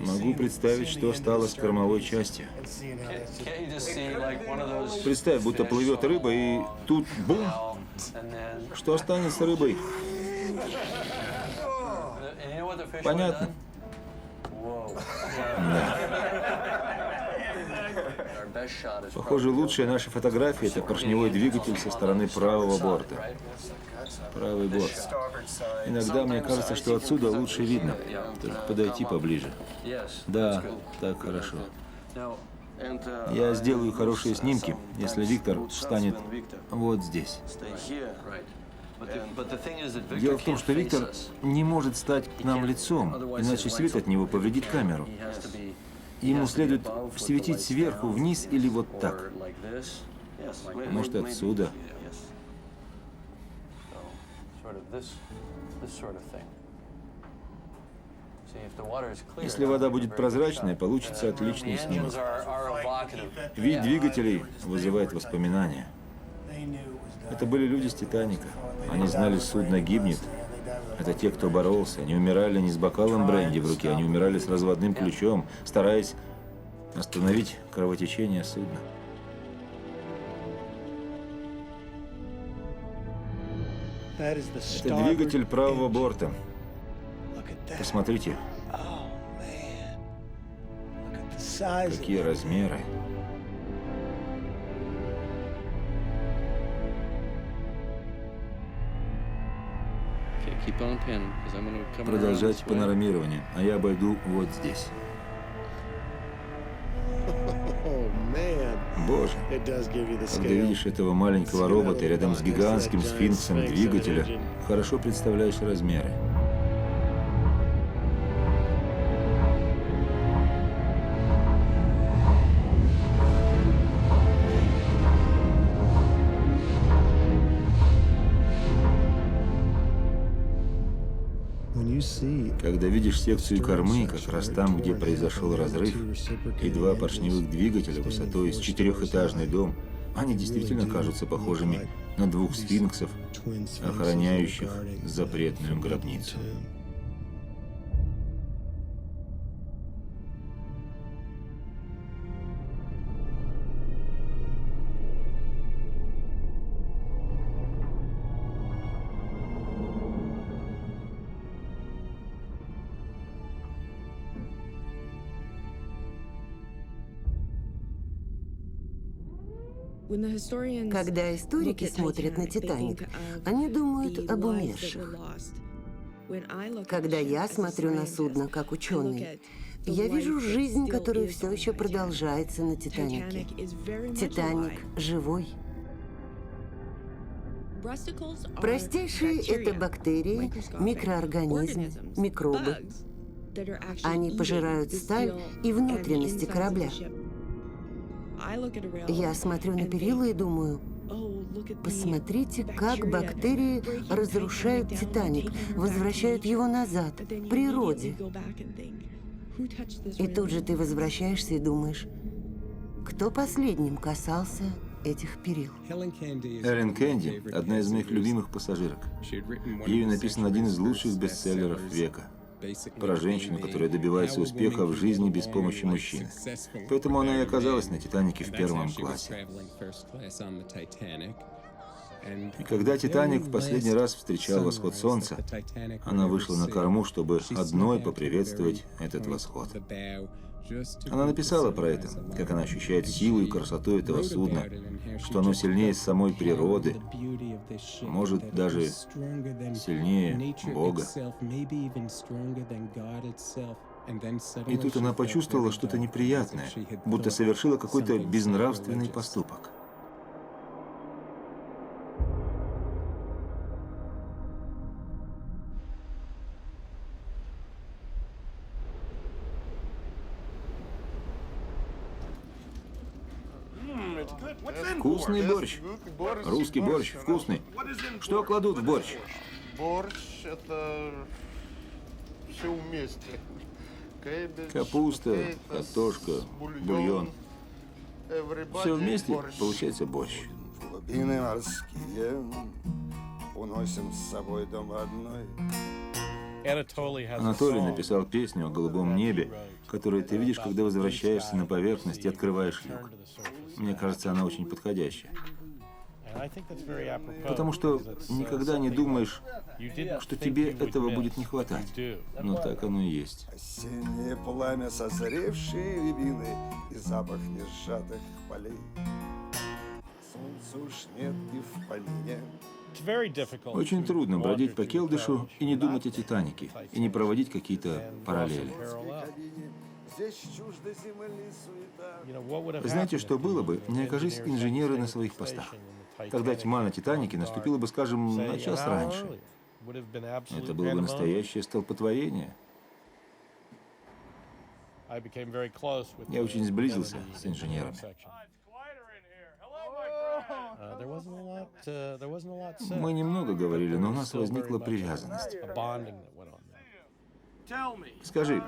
Могу представить, что стало с кормовой частью. Представь, будто плывет рыба, и тут бум! Что останется с рыбой? Понятно? Да. Похоже, лучшая наша фотография – это поршневой двигатель со стороны правого борта. Правый борт. Иногда мне кажется, что отсюда лучше видно. Только подойти поближе. Да, так хорошо. Я сделаю хорошие снимки, если Виктор встанет вот здесь. Дело в том, что Виктор не может стать к нам лицом, иначе свет от него повредит камеру. Ему следует светить сверху вниз или вот так. Может, отсюда. Если вода будет прозрачная, получится отличный снимок. Вид двигателей вызывает воспоминания. Это были люди с «Титаника». Они знали, судно гибнет. Это те, кто боролся. Они умирали не с бокалом бренди в руке, они умирали с разводным ключом, стараясь остановить кровотечение судна. Это двигатель правого борта. Посмотрите. Какие размеры. Продолжайте панорамирование, а я обойду вот здесь. Боже, когда видишь этого маленького робота рядом с гигантским сфинксом двигателя, хорошо представляешь размеры. Когда видишь секцию кормы, как раз там, где произошел разрыв, и два поршневых двигателя высотой с четырехэтажный дом, они действительно кажутся похожими на двух сфинксов, охраняющих запретную гробницу. Когда историки смотрят на «Титаник», они думают об умерших. Когда я смотрю на судно как ученый, я вижу жизнь, которая все еще продолжается на «Титанике». «Титаник» живой. Простейшие – это бактерии, микроорганизмы, микробы. Они пожирают сталь и внутренности корабля. Я смотрю на перила и думаю, посмотрите, как бактерии разрушают «Титаник», возвращают его назад, к природе. И тут же ты возвращаешься и думаешь, кто последним касался этих перил? Эллен Кенди – одна из моих любимых пассажирок. Ею написан один из лучших бестселлеров века. Про женщину, которая добивается успеха в жизни без помощи мужчин. Поэтому она и оказалась на «Титанике» в первом классе. И когда «Титаник» в последний раз встречал восход солнца, она вышла на корму, чтобы одной поприветствовать этот восход. Она написала про это, как она ощущает силу и красоту этого судна, что оно сильнее самой природы, может, даже сильнее Бога. И тут она почувствовала что-то неприятное, будто совершила какой-то безнравственный поступок. Вкусный борщ. Русский борщ вкусный. Что кладут в борщ? Борщ — это все вместе. Капуста, картошка, бульон. Все вместе получается борщ. Глубины морские уносим с собой дом родной. Анатолий написал песню о голубом небе, которую ты видишь, когда возвращаешься на поверхность и открываешь люк. Мне кажется, она очень подходящая. Потому что никогда не думаешь, что тебе этого будет не хватать. Но так оно и есть. Осеннее пламя, созревшие рябины и запах несжатых полей. Солнца уж нет и в помине. Очень трудно бродить по Келдышу и не думать о Титанике, и не проводить какие-то параллели. Здесь чуждо земли суета. Знаете, что было бы, не окажись инженеры на своих постах? Тогда тьма на Титанике наступила бы, скажем, на час раньше. Это было бы настоящее столпотворение. Я очень сблизился с инженерами. Мы немного говорили, но у нас возникла привязанность. Скажи,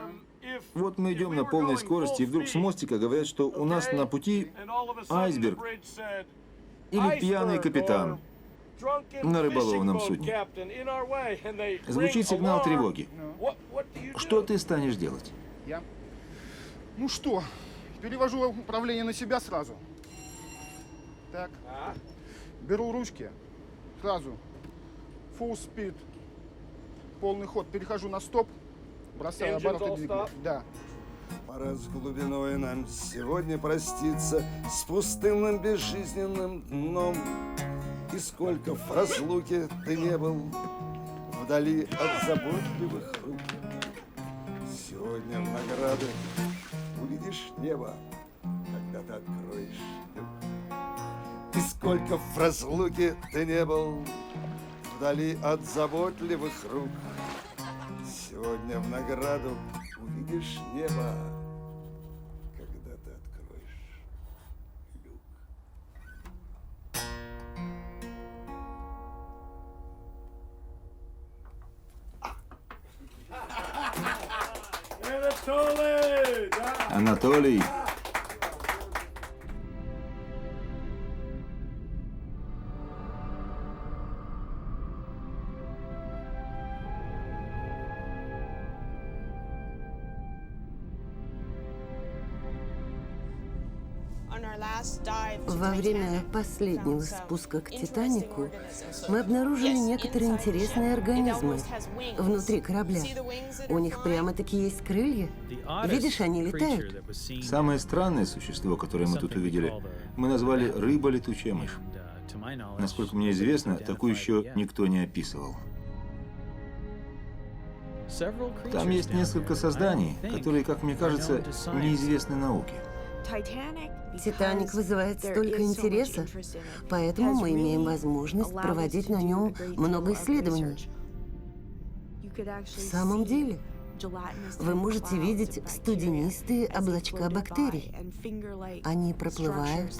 вот мы идем на полной скорости, и вдруг с мостика говорят, что у нас на пути айсберг или пьяный капитан на рыболовном судне. Звучит сигнал тревоги. Что ты станешь делать? Я? Ну что, перевожу управление на себя сразу. Так. Беру ручки. Сразу. Full speed. Полный ход. Перехожу на стоп. Бросаю обороты двигателя. Да. Пора с глубиной нам сегодня проститься с пустынным безжизненным дном. И сколько в разлуке ты не был вдали от заботливых рук. Сегодня в награду увидишь небо, когда ты откроешь люк. И сколько в разлуке ты не был вдали от заботливых рук. Сегодня в награду увидишь небо, когда ты откроешь люк. Анатолий. Во время последнего спуска к Титанику мы обнаружили некоторые интересные организмы внутри корабля. У них прямо-таки есть крылья. Видишь, они летают. Самое странное существо, которое мы тут увидели, мы назвали рыба-летучая мышь. Насколько мне известно, такую еще никто не описывал. Там есть несколько созданий, которые, как мне кажется, неизвестны науке. Титаник вызывает столько интереса, поэтому мы имеем возможность проводить на нем много исследований. В самом деле, вы можете видеть студенистые облачка бактерий. Они проплывают,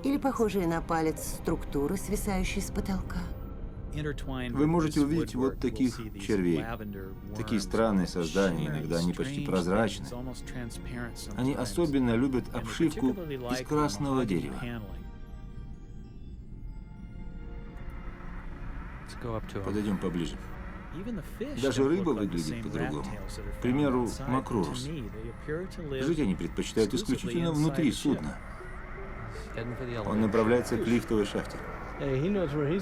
или похожие на палец структуры, свисающие с потолка. Вы можете увидеть вот таких червей. Такие странные создания, иногда они почти прозрачны. Они особенно любят обшивку из красного дерева. Подойдем поближе. Даже рыба выглядит по-другому. К примеру, макрурус. Жить они предпочитают исключительно внутри судна. Он направляется к лифтовой шахте.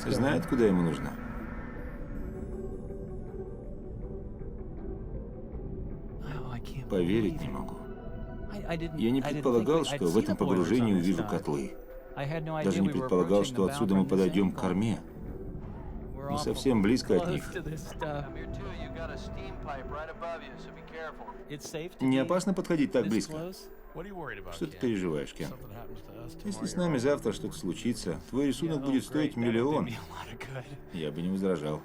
Знает, куда ему нужно. Поверить не могу. Я не предполагал, что в этом погружении увижу котлы. Даже не предполагал, что отсюда мы подойдем к корме. Мы совсем близко от них. Не опасно подходить так близко? Что ты переживаешь, Кен? Если с нами завтра что-то случится, твой рисунок будет стоить $1 000 000. Я бы не возражал.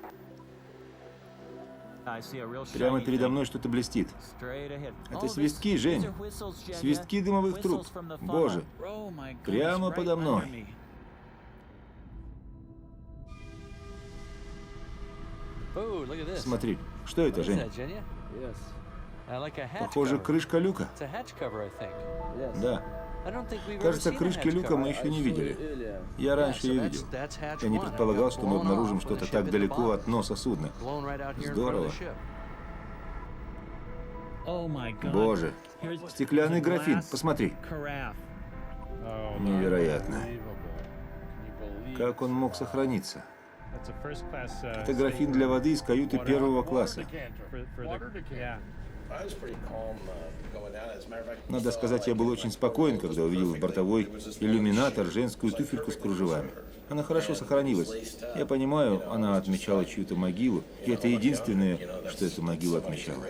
Прямо передо мной что-то блестит. Это свистки, Жень. Свистки дымовых труб. Боже, прямо подо мной. Смотри, что это, Жень? Похоже, крышка люка. Да. Кажется, крышки люка мы еще не видели. Я раньше ее видел. Я не предполагал, что мы обнаружим что-то так далеко от носа судна. Здорово. Боже, стеклянный графин, посмотри. Невероятно. Как он мог сохраниться? Это графин для воды из каюты первого класса. Надо сказать, я был очень спокоен, когда увидел в бортовой иллюминатор женскую туфельку с кружевами. Она хорошо сохранилась. Я понимаю, она отмечала чью-то могилу, и это единственное, что эту могилу отмечало.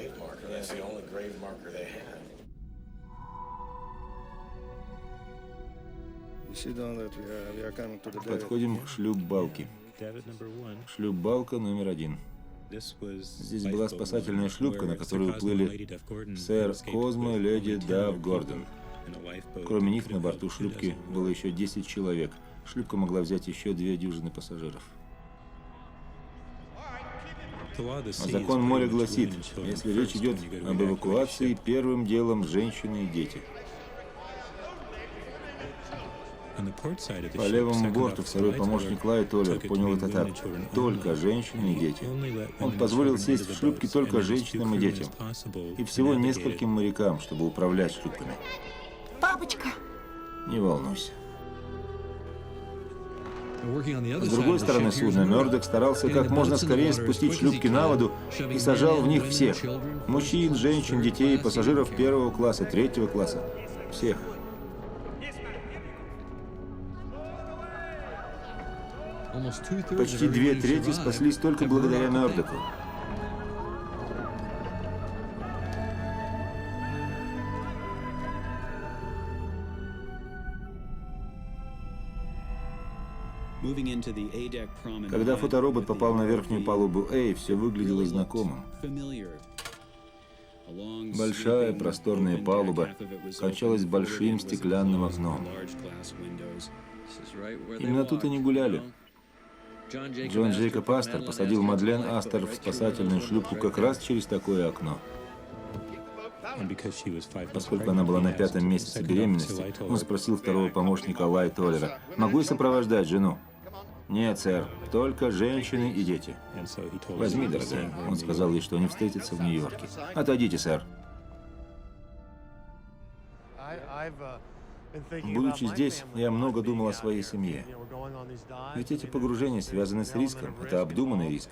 Подходим к шлюпбалке. Шлюпбалка номер 1. Здесь была спасательная шлюпка, на которую плыли сэр Козмо и леди Дав Гордон. Кроме них на борту шлюпки было еще 10 человек. Шлюпка могла взять еще 2 дюжины пассажиров. Закон моря гласит, если речь идет об эвакуации, первым делом женщины и дети. По левому борту второй помощник Лайтоллер понял это так. Только женщины и дети. Он позволил сесть в шлюпки только женщинам и детям. И всего нескольким морякам, чтобы управлять шлюпками. Папочка! Не волнуйся. С другой стороны судна Мёрдок старался как можно скорее спустить шлюпки на воду и сажал в них всех. Мужчин, женщин, детей, пассажиров первого класса, третьего класса. Всех. Почти 2/3 спаслись только благодаря Мёрдоку. Когда фоторобот попал на верхнюю палубу Эй, все выглядело знакомым. Большая просторная палуба кончалась большим стеклянным окном. Именно тут они гуляли. Джон Джейкоб Астер посадил Мадлен Астер в спасательную шлюпку как раз через такое окно. Поскольку она была на 5-м месяце беременности, он спросил второго помощника Лайтоллера: «Могу я сопровождать жену?» «Нет, сэр, только женщины и дети». «Возьми, дорогая». Он сказал ей, что они встретятся в Нью-Йорке. «Отойдите, сэр». Будучи здесь, я много думал о своей семье. Ведь эти погружения связаны с риском. Это обдуманный риск.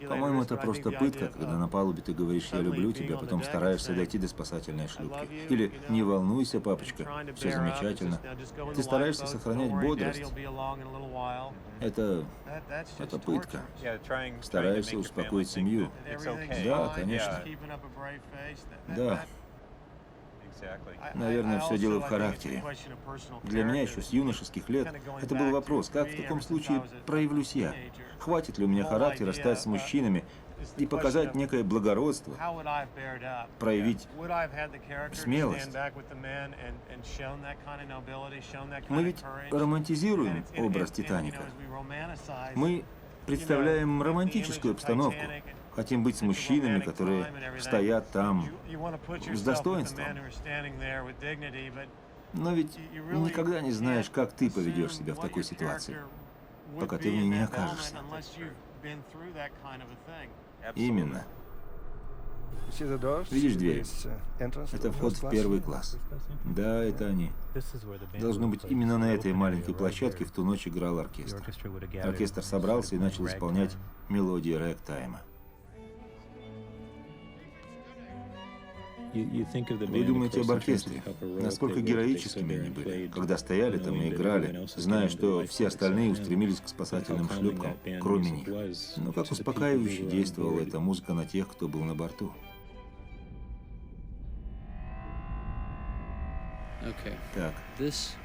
По-моему, это просто пытка, когда на палубе ты говоришь «я люблю тебя», потом стараешься дойти до спасательной шлюпки. Или «не волнуйся, папочка, все замечательно». Ты стараешься сохранять бодрость. Это пытка. Стараешься успокоить семью. Да, конечно. Да. Наверное, все дело в характере. Для меня еще с юношеских лет это был вопрос, как в таком случае проявлюсь я? Хватит ли у меня характера стать с мужчинами и показать некое благородство, проявить смелость? Мы ведь романтизируем образ Титаника. Мы представляем романтическую обстановку. Хотим быть с мужчинами, которые стоят там с достоинством. Но ведь никогда не знаешь, как ты поведешь себя в такой ситуации, пока ты в ней не окажешься. Именно. Видишь дверь? Это вход в первый класс. Да, это они. Должно быть, именно на этой маленькой площадке в ту ночь играл оркестр. Оркестр собрался и начал исполнять мелодии рэгтайма. Вы думаете об оркестре, насколько героическими они были, когда стояли там и играли, зная, что все остальные устремились к спасательным шлюпкам, кроме них. Но как успокаивающе действовала эта музыка на тех, кто был на борту. Так,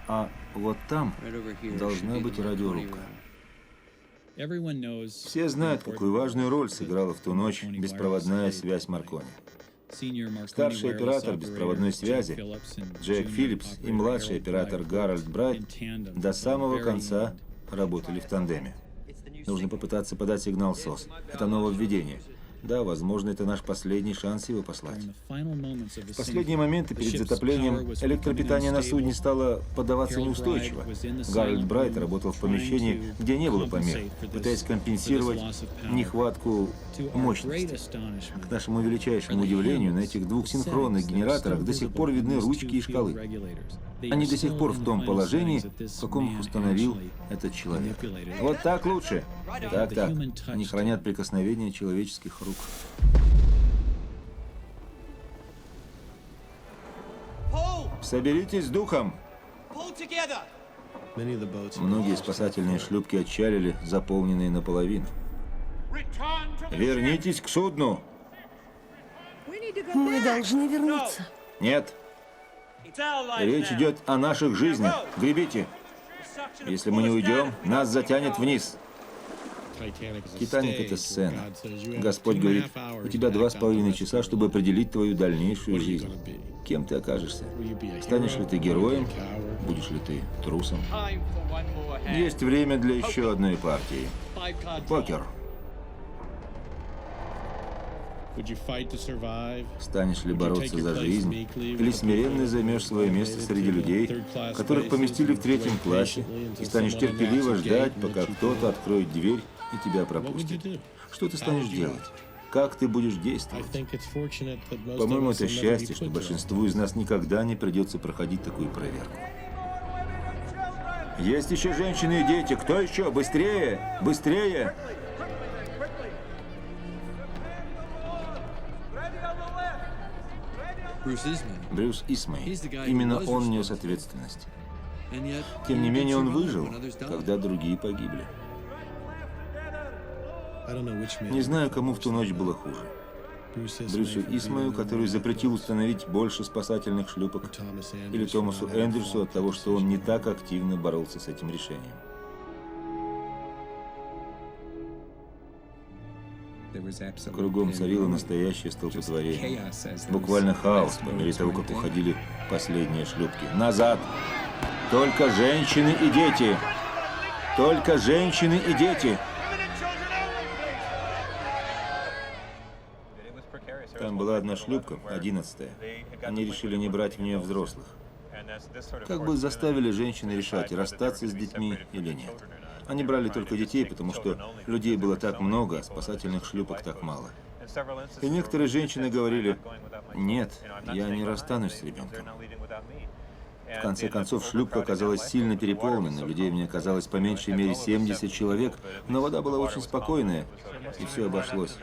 а вот там должна быть радиорубка. Все знают, какую важную роль сыграла в ту ночь беспроводная связь Маркони. Старший оператор беспроводной связи Джек Филлипс и младший оператор Гарольд Брайт до самого конца работали в тандеме. Нужно попытаться подать сигнал СОС. Это нововведение. Да, возможно, это наш последний шанс его послать. В последние моменты перед затоплением электропитание на судне стало поддаваться неустойчиво. Гарольд Брайт работал в помещении, где не было помех, пытаясь компенсировать нехватку мощности. К нашему величайшему удивлению, на этих двух синхронных генераторах до сих пор видны ручки и шкалы. Они до сих пор в том положении, в каком их установил этот человек. Вот так лучше. Так. Они хранят прикосновение человеческих рук. Соберитесь с духом. Многие спасательные шлюпки отчалили, заполненные наполовину. Вернитесь к судну. Мы должны вернуться. Нет. Речь идет о наших жизнях. Гребите. Если мы не уйдем, нас затянет вниз. Титаник — это сцена. Господь говорит, у тебя 2,5 часа, чтобы определить твою дальнейшую жизнь. Кем ты окажешься? Станешь ли ты героем? Будешь ли ты трусом? Есть время для еще одной партии. Покер. Станешь ли бороться за жизнь, или смиренно займешь свое место среди людей, которых поместили в 3-м классе, и станешь терпеливо ждать, пока кто-то откроет дверь и тебя пропустит? Что ты станешь делать? Как ты будешь действовать? По-моему, это счастье, что большинству из нас никогда не придется проходить такую проверку. Есть еще женщины и дети. Кто еще? Быстрее! Быстрее! Брюс Исмей. Именно он нес ответственность. Тем не менее, он выжил, когда другие погибли. Не знаю, кому в ту ночь было хуже. Брюсу Исмею, который запретил установить больше спасательных шлюпок, или Томасу Эндрюсу от того, что он не так активно боролся с этим решением. Кругом царило настоящее столпотворение. Буквально хаос по мере того, как уходили последние шлюпки. Назад! Только женщины и дети! Только женщины и дети! Там была одна шлюпка, 11-я. Они решили не брать в нее взрослых. Как бы заставили женщин решать, расстаться с детьми или нет. Они брали только детей, потому что людей было так много, а спасательных шлюпок так мало. И некоторые женщины говорили: «Нет, я не расстанусь с ребенком». В конце концов, шлюпка оказалась сильно переполнена, людей в ней оказалось по меньшей мере 70 человек, но вода была очень спокойная, и все обошлось.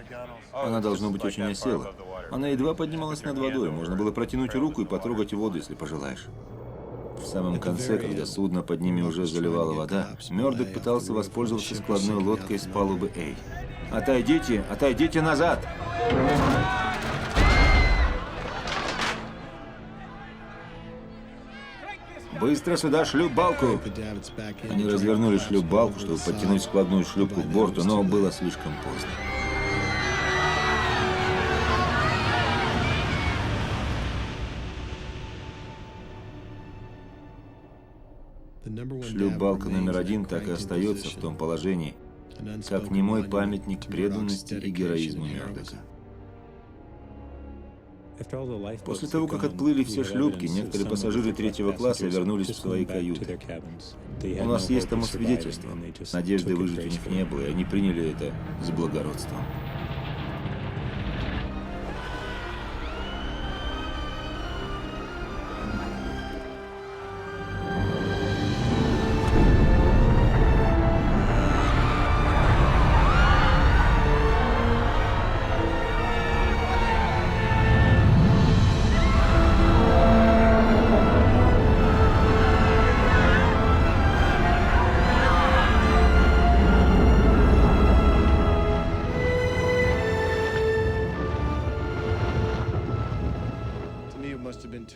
Она, должно быть, очень осела. Она едва поднималась над водой, можно было протянуть руку и потрогать воду, если пожелаешь. В самом конце, когда судно под ними уже заливала вода, Мёрдок пытался воспользоваться складной лодкой с палубы Эй. «Отойдите! Отойдите назад!» «Быстро сюда шлюп-балку!» Они развернули шлюп-балку, чтобы подтянуть складную шлюпку к борту, но было слишком поздно. Шлюп-балка номер 1 так и остается в том положении, как немой памятник преданности и героизму Мёрдока. После того, как отплыли все шлюпки, некоторые пассажиры 3-го класса вернулись в свои каюты. У нас есть тому свидетельство. Надежды выжить у них не было, и они приняли это с благородством.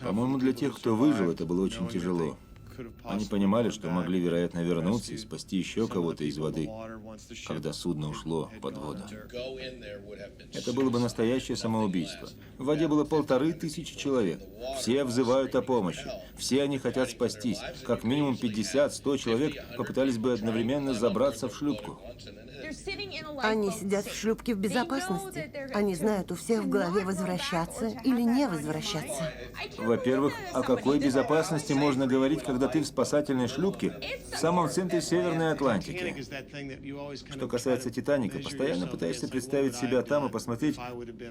По-моему, для тех, кто выжил, это было очень тяжело. Они понимали, что могли, вероятно, вернуться и спасти еще кого-то из воды, когда судно ушло под воду. Это было бы настоящее самоубийство. В воде было 1500 человек. Все взывают о помощи. Все они хотят спастись. Как минимум 50-100 человек попытались бы одновременно забраться в шлюпку. Они сидят в шлюпке в безопасности. Они знают у всех в голове возвращаться или не возвращаться. Во-первых, о какой безопасности можно говорить, когда ты в спасательной шлюпке в самом центре Северной Атлантики? Что касается «Титаника», постоянно пытаешься представить себя там и посмотреть,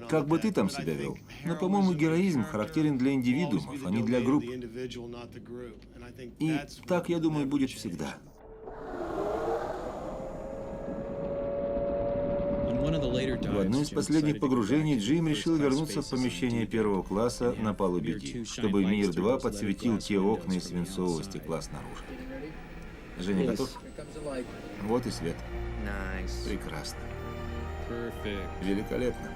как бы ты там себя вел. Но, по-моему, героизм характерен для индивидуумов, а не для групп. И так, я думаю, будет всегда. В одно из последних погружений Джим решил вернуться в помещение первого класса на палубе Ди, чтобы Мир-2 подсветил те окна из свинцового стекла снаружи. Женя, готов? Вот и свет. Прекрасно. Великолепно.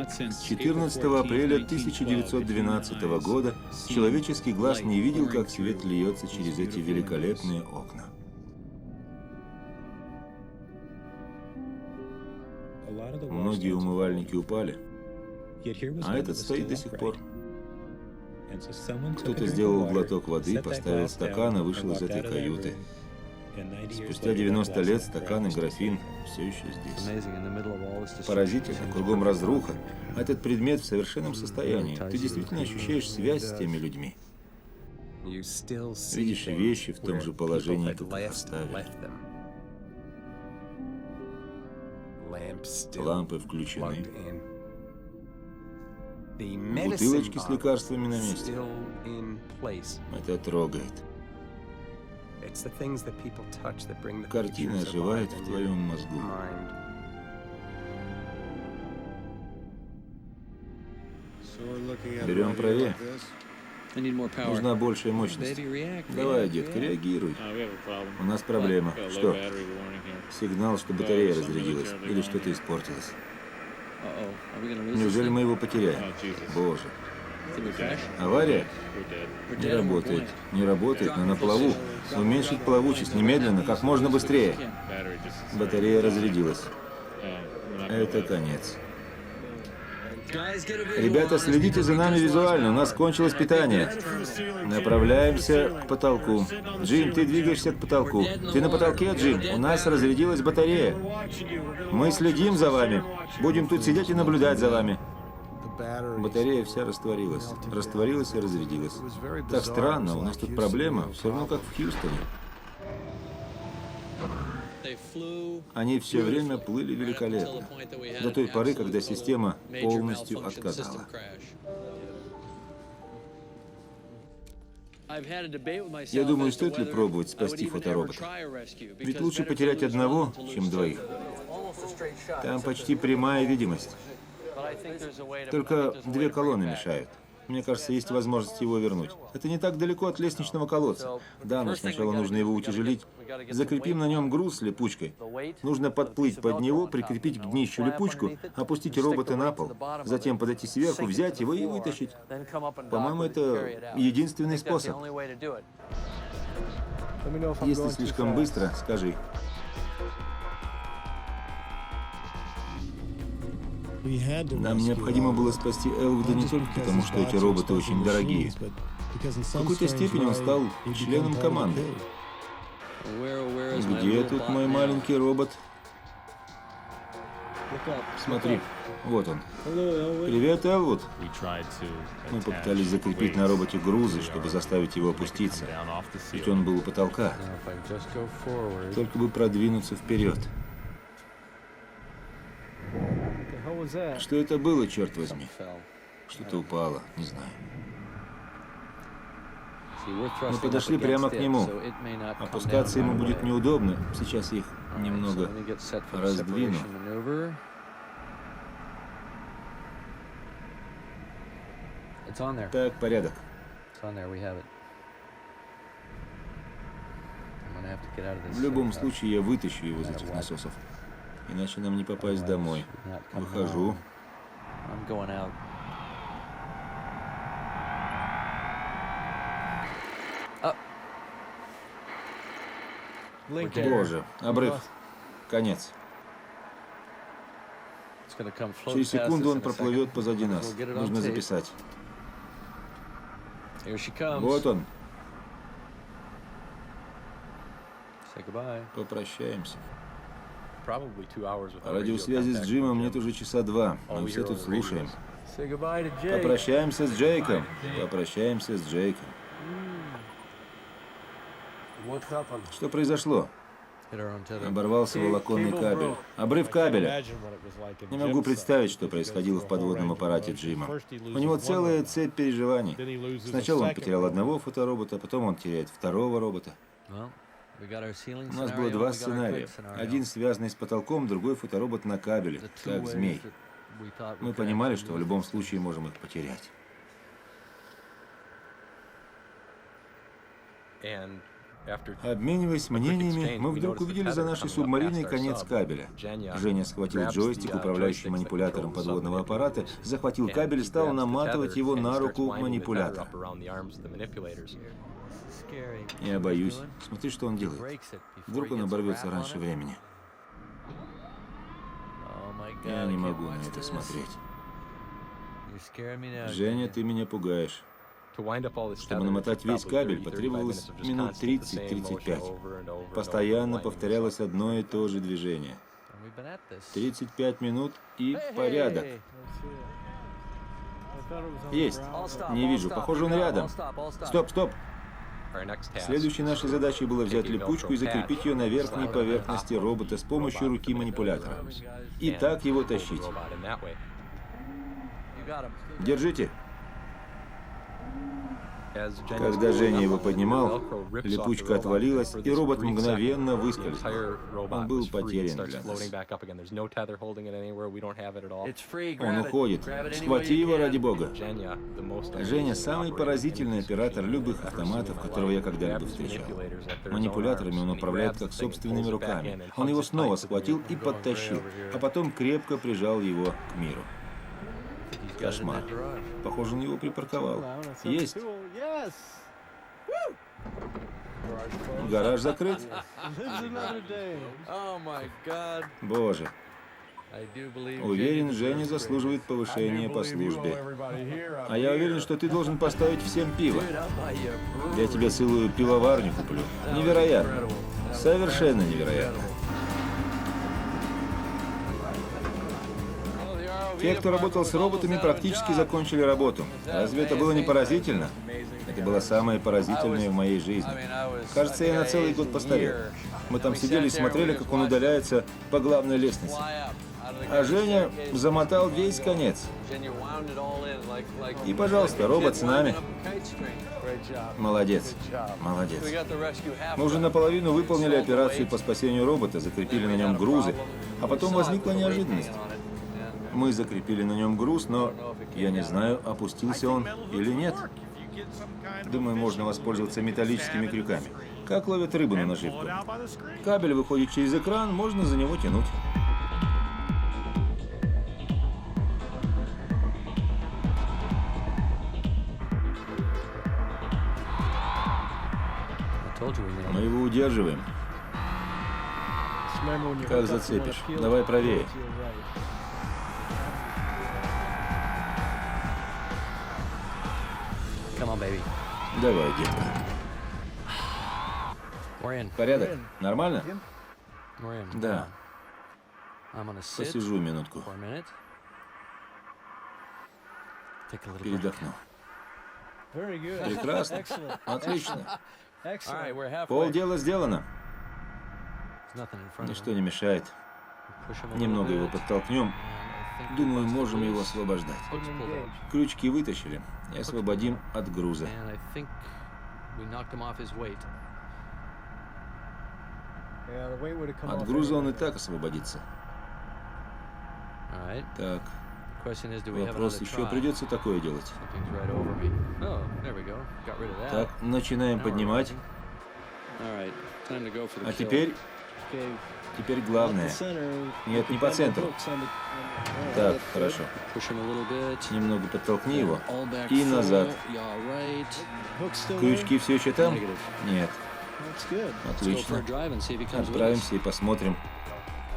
С 14 апреля 1912 года человеческий глаз не видел, как свет льется через эти великолепные окна. Многие умывальники упали, а этот стоит до сих пор. Кто-то сделал глоток воды, поставил стакан и вышел из этой каюты. Спустя 90 лет стакан и графин все еще здесь. Поразительно, кругом разруха. Этот предмет в совершенном состоянии. Ты действительно ощущаешь связь с теми людьми. Видишь вещи в том же положении, как их оставили. Лампы включены. Бутылочки с лекарствами на месте. Это трогает. Картина оживает в твоем мозгу. Берем правее. Нужна большая мощность. Давай, детка, реагируй. У нас проблема. Что? Сигнал, что батарея разрядилась или что-то испортилось. Неужели мы его потеряем? Боже. Авария? Не работает. Не работает, но на плаву. Уменьшить плавучесть немедленно, как можно быстрее. Батарея разрядилась. Это конец. Ребята, следите за нами визуально, у нас кончилось питание. Направляемся к потолку. Джим, ты двигаешься к потолку. Ты на потолке, Джим? У нас разрядилась батарея. Мы следим за вами. Будем тут сидеть и наблюдать за вами. Батарея вся растворилась. Растворилась и разрядилась. Так странно, у нас тут проблема. Все равно как в Хьюстоне. Они все время плыли великолепно. До той поры, когда система полностью отказала. Я думаю, стоит ли пробовать спасти фоторобота? Ведь лучше потерять одного, чем двоих. Там почти прямая видимость. Только две колонны мешают. Мне кажется, есть возможность его вернуть. Это не так далеко от лестничного колодца. Да, но сначала нужно его утяжелить. Закрепим на нем груз липучкой. Нужно подплыть под него, прикрепить к днищу липучку, опустить робота на пол, затем подойти сверху, взять его и вытащить. По-моему, это единственный способ. Если слишком быстро, скажи. Нам необходимо было спасти Элвуда не только потому, что эти роботы очень дорогие. В какой-то степени он стал членом команды. Где тут мой маленький робот? Смотри, вот он. Привет, Элвуд. Мы попытались закрепить на роботе грузы, чтобы заставить его опуститься. Ведь он был у потолка. Только бы продвинуться вперед. Что это было, черт возьми? Что-то упало, не знаю. Мы подошли прямо к нему. Опускаться ему будет неудобно. Сейчас их немного раздвину. Так, порядок. В любом случае, я вытащу его из этих насосов. Иначе нам не попасть домой. Выхожу. I'm going out. Боже, обрыв. Конец. It's gonna come float Через past секунду us он in a проплывет second. позади Might as нас. well get it on Нужно tape. записать. Here she comes. Вот он. Say goodbye. Попрощаемся. Probably 2 hours without Радиосвязи с Джимом нет уже часа 2. All Мы we все hear тут on the radio слушаем. is, Say goodbye to Jake. Попрощаемся с Джейком. Попрощаемся с Джейком. Что произошло? Hit her on tether. Оборвался волоконный кабель. Обрыв кабеля. Не могу представить, что происходило в подводном аппарате Джима. У него целая цепь переживаний. Сначала он потерял одного фоторобота, потом он теряет второго робота. Well, we got our ceiling У нас scenario, было and два we got our сценария. crib scenario. Один связанный с потолком, другой фоторобот на кабеле, The two как ways змей. that we thought we Мы could понимали, actually что в do любом this. случае можем их потерять. and after Обмениваясь мнениями, мы вдруг увидели за нашей субмариной конец кабеля. Женя схватил джойстик, управляющий манипулятором подводного аппарата, захватил кабель и стал наматывать его на руку манипулятора. Scary. Я боюсь. Смотри, что он делает. Breaks it before Вдруг he он gets a оборвется wrap on раньше it. времени. Oh my God, Я I не can't могу на watch это this. смотреть. You're scaring me now, Женя, Junior. ты меня пугаешь. Чтобы Чтобы намотать весь кабель, потребовалось минут 30-35. Постоянно повторялось одно и то же движение. And we've been at this. 35 минут и порядок. Hey, Есть. I'll stop, Не I'll вижу. stop. Похоже, он I'll рядом. stop, I'll stop. Стоп, стоп. Следующей нашей задачей было взять липучку и закрепить ее на верхней поверхности робота с помощью руки манипулятора. И так его тащить. You got him. Держите. Когда Женя его поднимал, липучка отвалилась, и робот мгновенно выскользнул. Он был потерян для нас. It's free, Он grab it. уходит. Grab it any way Схвати you его can. ради бога. Женя – самый поразительный оператор любых автоматов, которого я когда-либо встречал. Манипуляторами он управляет как собственными руками. Он его снова схватил и подтащил, а потом крепко прижал его к миру. Кошмар. Похоже, он его припарковал. Есть. Гараж закрыт. Oh my God. Боже. I do believe Уверен, Jake Женя deserves it. заслуживает повышения по службе. А я уверен, что ты должен поставить всем пиво. Dude, I'll buy you a brew. Я тебе целую пивоварню куплю. Невероятно. Совершенно невероятно. Те, кто работал с роботами, практически закончили работу. Разве это было не поразительно? Это было самое поразительное в моей жизни. Кажется, я на целый год постарел. Мы там сидели и смотрели, как он удаляется по главной лестнице. А Женя замотал весь конец. И, пожалуйста, робот с нами. Молодец. Молодец. Мы уже наполовину выполнили операцию по спасению робота, закрепили на нем грузы, а потом возникла неожиданность. Мы закрепили на нем груз, но я не знаю, опустился он или нет. Думаю, можно воспользоваться металлическими крюками. Как ловят рыбу на наживку. Кабель выходит через экран, можно за него тянуть. I told you we made Мы его удерживаем. Как зацепишь? Давай правее. Come on, baby. Давай, детка. We're in. Порядок? Нормально? We're in. Да. I'm gonna sit Посижу минутку. for a minute. Take a little break. Передохну. Very good. Прекрасно. Excellent. Отлично. All right, we're halfway. Полдела сделано. There's nothing in front of Ничто him. не мешает. Push him a little Немного его bit. подтолкнем. And I think he Думаю, wants to можем его loose. освобождать. Hooks pulled out. Крючки вытащили и освободим от груза. And I think we knocked him off his weight. Yeah, the weight would have come От off груза он и anyway. так освободится. All right. Так, Question is, do we have вопрос, another еще try? придется такое делать. Something's right over me. Oh, there we go. Got rid of that. Так, начинаем Now we're поднимать. rising. All right, time to go for the А kill. теперь Okay, Теперь главное. Нет, не по центру. Так, хорошо. Push him a little bit. Немного подтолкни его. All back И назад. full. Yeah, right. Крючки все еще там? Нет. Let's go for a Отлично. drive and see if he comes with us. Отправимся и посмотрим,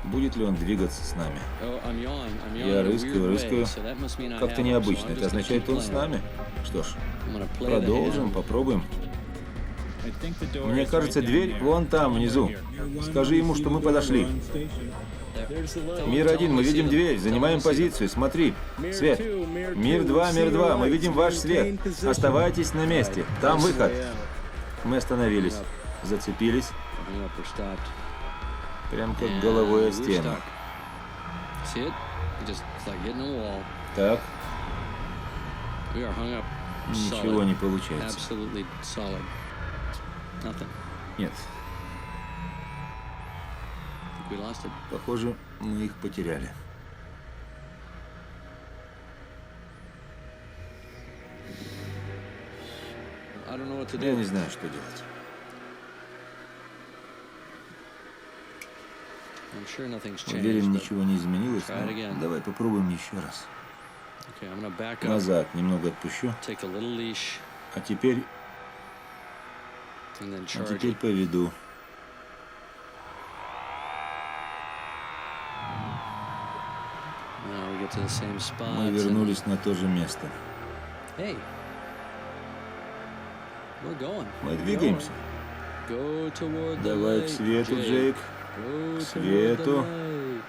будет ли он двигаться с нами. Oh, I'm yawing. I'm yawing Я in a рыскаю, weird way, рыскаю. so that must mean I Как-то have him. So необычно. I'm Это just gonna означает, keep он с playing. нами. Что ж, I'm gonna play the продолжим, hand. попробуем. Мне кажется, дверь вон там, внизу. Скажи ему, что мы подошли. Мир-1, мы видим дверь, занимаем позицию, смотри. Свет. Мир-2, Мир-2, мы видим ваш свет. Оставайтесь на месте, там выход. Мы остановились, зацепились, Coming up, we're stopped. прям как And головой о we're стену. stuck. See it? Just it's like hitting a wall. Так, We are hung up. ничего Solid. не получается. Absolutely solid. Nothing. Нет, We lost it. похоже, мы их потеряли. I don't know what to Я do. не знаю, что делать. I'm sure nothing's changed. Уверен, but- ничего не изменилось, Try it again. но давай попробуем еще раз. Okay, I'm gonna back up. Назад немного отпущу, Take a little leash а теперь and then charge it. поведу. Now we get to the same spot. Мы and- вернулись на то же место. Hey, we're going. Мы двигаемся. Go toward the Давай light, к свету, Jake. Джейк. Go К toward свету. the light.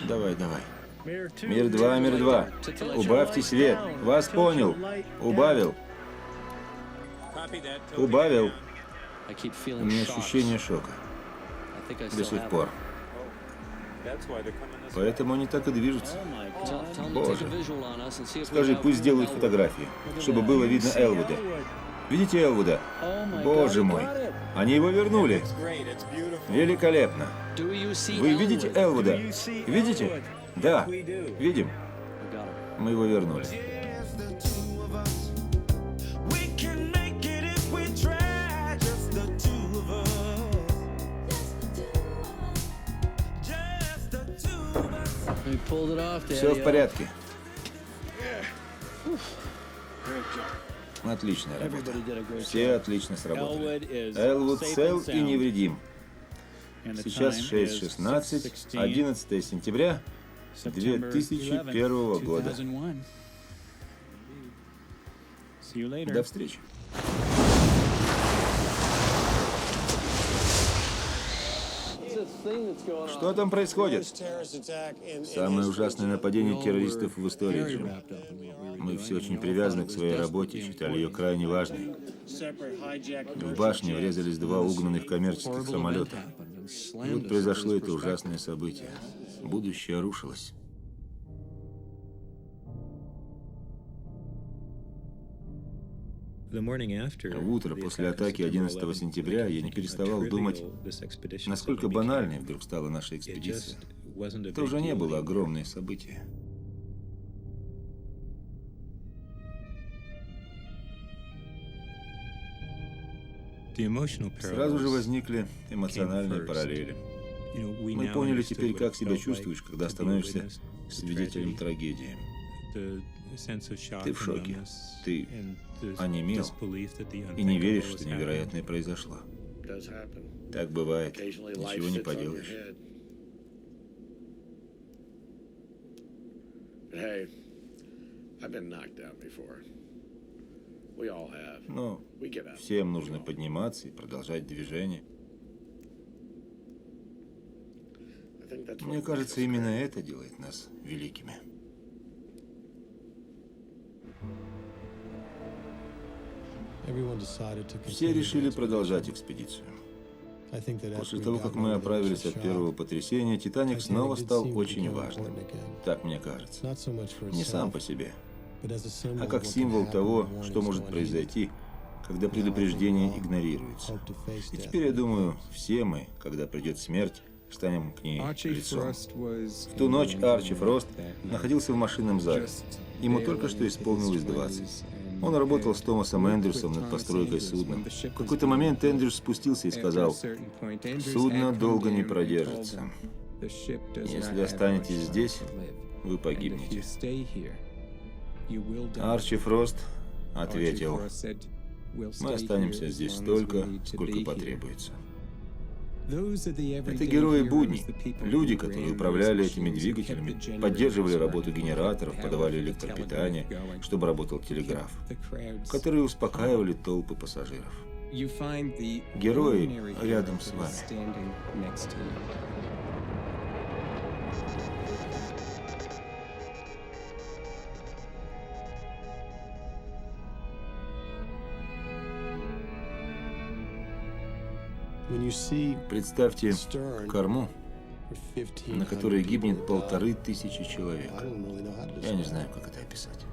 Давай, давай. Мир-2, Мир-2. Убавьте свет. Вас понял. Убавил. Убавил. I keep У feeling меня shocked. ощущение шока. I think I До still сих have пор. it. Поэтому они так и движутся. Tell them to take Боже. a visual on us and see if we Скажи, have пусть сделают Elwood. фотографии, чтобы было видно Элвуда. Видите Элвуда? Боже мой. Они его вернули. Великолепно. Do you see Вы видите Elwood? Элвуда? Видите? Да, видим. We got him. Мы его вернули. We pulled it off, Все в Daddy-o. порядке. Отличная работа. Everybody did a great Все отлично сработали. Элвуд цел и невредим. Сейчас 6:16, 11 сентября 2001 года. До встречи. Что там происходит? Самое ужасное нападение террористов в истории, Джим. Мы все очень привязаны к своей работе, считали ее крайне важной. В башне врезались два угнанных коммерческих самолета. И вот произошло это ужасное событие. Будущее рушилось. В утро после атаки 11 сентября я не переставал думать, насколько банальной вдруг стала наша экспедиция. Это уже не было огромное событие. Сразу же возникли эмоциональные параллели. Мы поняли теперь, как себя чувствуешь, когда становишься свидетелем трагедии. Ты в шоке. Ты онемел и не веришь, что невероятное произошло. Так бывает. Ничего не поделаешь. Но всем нужно подниматься и продолжать движение. Мне кажется, именно это делает нас великими. Все решили продолжать экспедицию. После того, как мы оправились от первого потрясения, «Титаник» снова стал очень важным. Так мне кажется. Не сам по себе, а как символ того, что может произойти, когда предупреждение игнорируется. И теперь, я думаю, все мы, когда придет смерть, станем к ней лицом. В ту ночь Арчи Фрост находился в машинном зале. Ему только что исполнилось 20. Он работал с Томасом Эндрюсом над постройкой судна. В какой-то момент Эндрюс спустился и сказал: «Судно долго не продержится. Если останетесь здесь, вы погибнете». Арчи Фрост ответил: «Мы останемся здесь столько, сколько потребуется». Это герои будней, люди, которые управляли этими двигателями, поддерживали работу генераторов, подавали электропитание, чтобы работал телеграф, которые успокаивали толпы пассажиров. Герои рядом с вами. Представьте корму, на которой гибнет 1500 человек. Я не знаю, как это описать.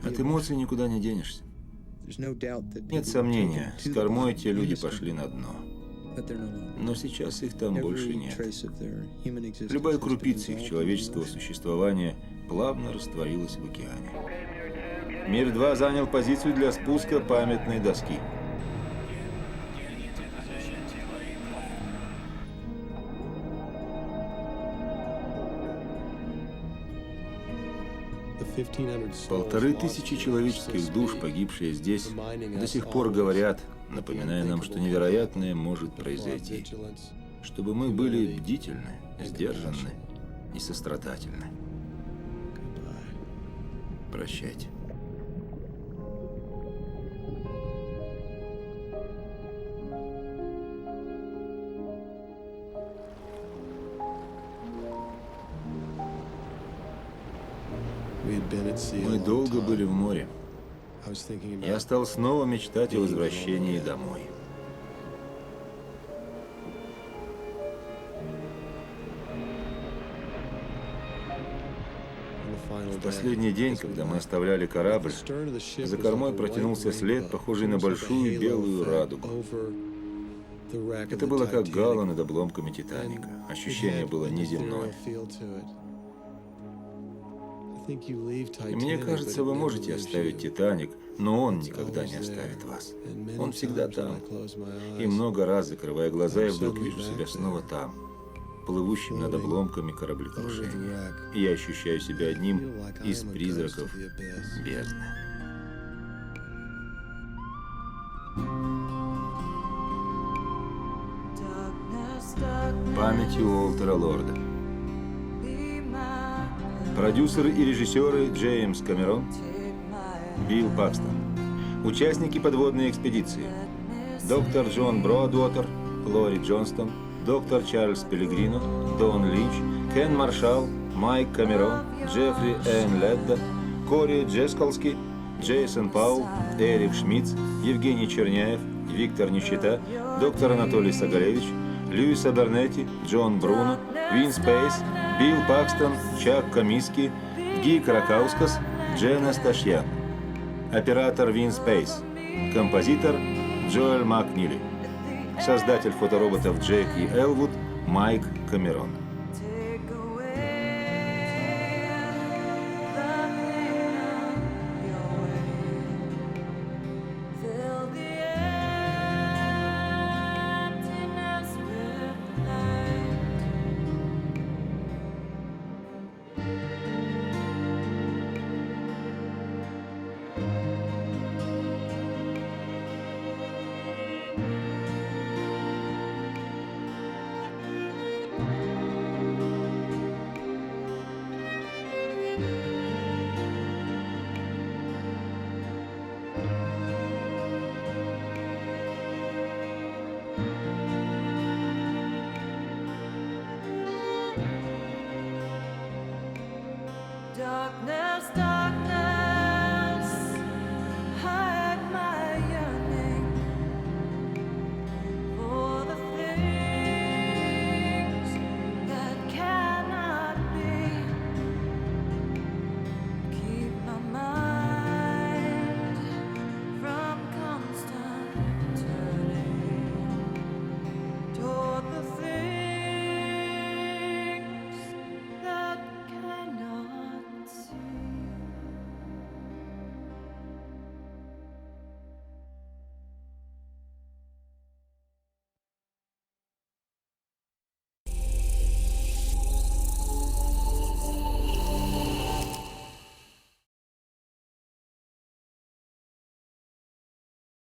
От эмоций никуда не денешься. Нет сомнения, с кормой те люди пошли на дно. Но сейчас их там больше нет. Любая крупица их человеческого существования плавно растворилась в океане. Мир-2 занял позицию для спуска памятной доски. Полторы тысячи человеческих душ, погибшие здесь, до сих пор говорят, напоминая нам, что невероятное может произойти. Чтобы мы были бдительны, сдержанны и сострадательны. Прощайте. Мы долго были в море. Я стал снова мечтать о возвращении домой. В последний день, когда мы оставляли корабль, за кормой протянулся след, похожий на большую белую радугу. Это было как гало над обломками Титаника. Ощущение было неземное. И мне кажется, вы можете оставить Титаник, но он никогда не оставит вас. Он всегда там. И много раз, закрывая глаза, я вдруг вижу себя снова там, плывущим над обломками кораблекрушения. И я ощущаю себя одним из призраков бездны. Память Уолтера Лорда. Продюсеры и режиссеры Джеймс Камерон, Билл Пакстон. Участники подводной экспедиции: доктор Джон Бродуотер, Лори Джонстон, доктор Чарльз Пелегрино, Дон Линч, Кен Маршалл, Майк Камерон, Джеффри Энн Ледда, Кори Джескалски, Джейсон Паул, Эрик Шмидц, Евгений Черняев, Виктор Нищета, доктор Анатолий Сагалевич, Льюис Абернетти, Джон Бруно, Вин Спейс, Билл Пакстон, Чак Комиски, Ги Каракаускас, Джен Асташьян. Оператор Вин Спейс. Композитор Джоэл Макнили. Создатель фотороботов Джек и Элвуд Майк Камерон.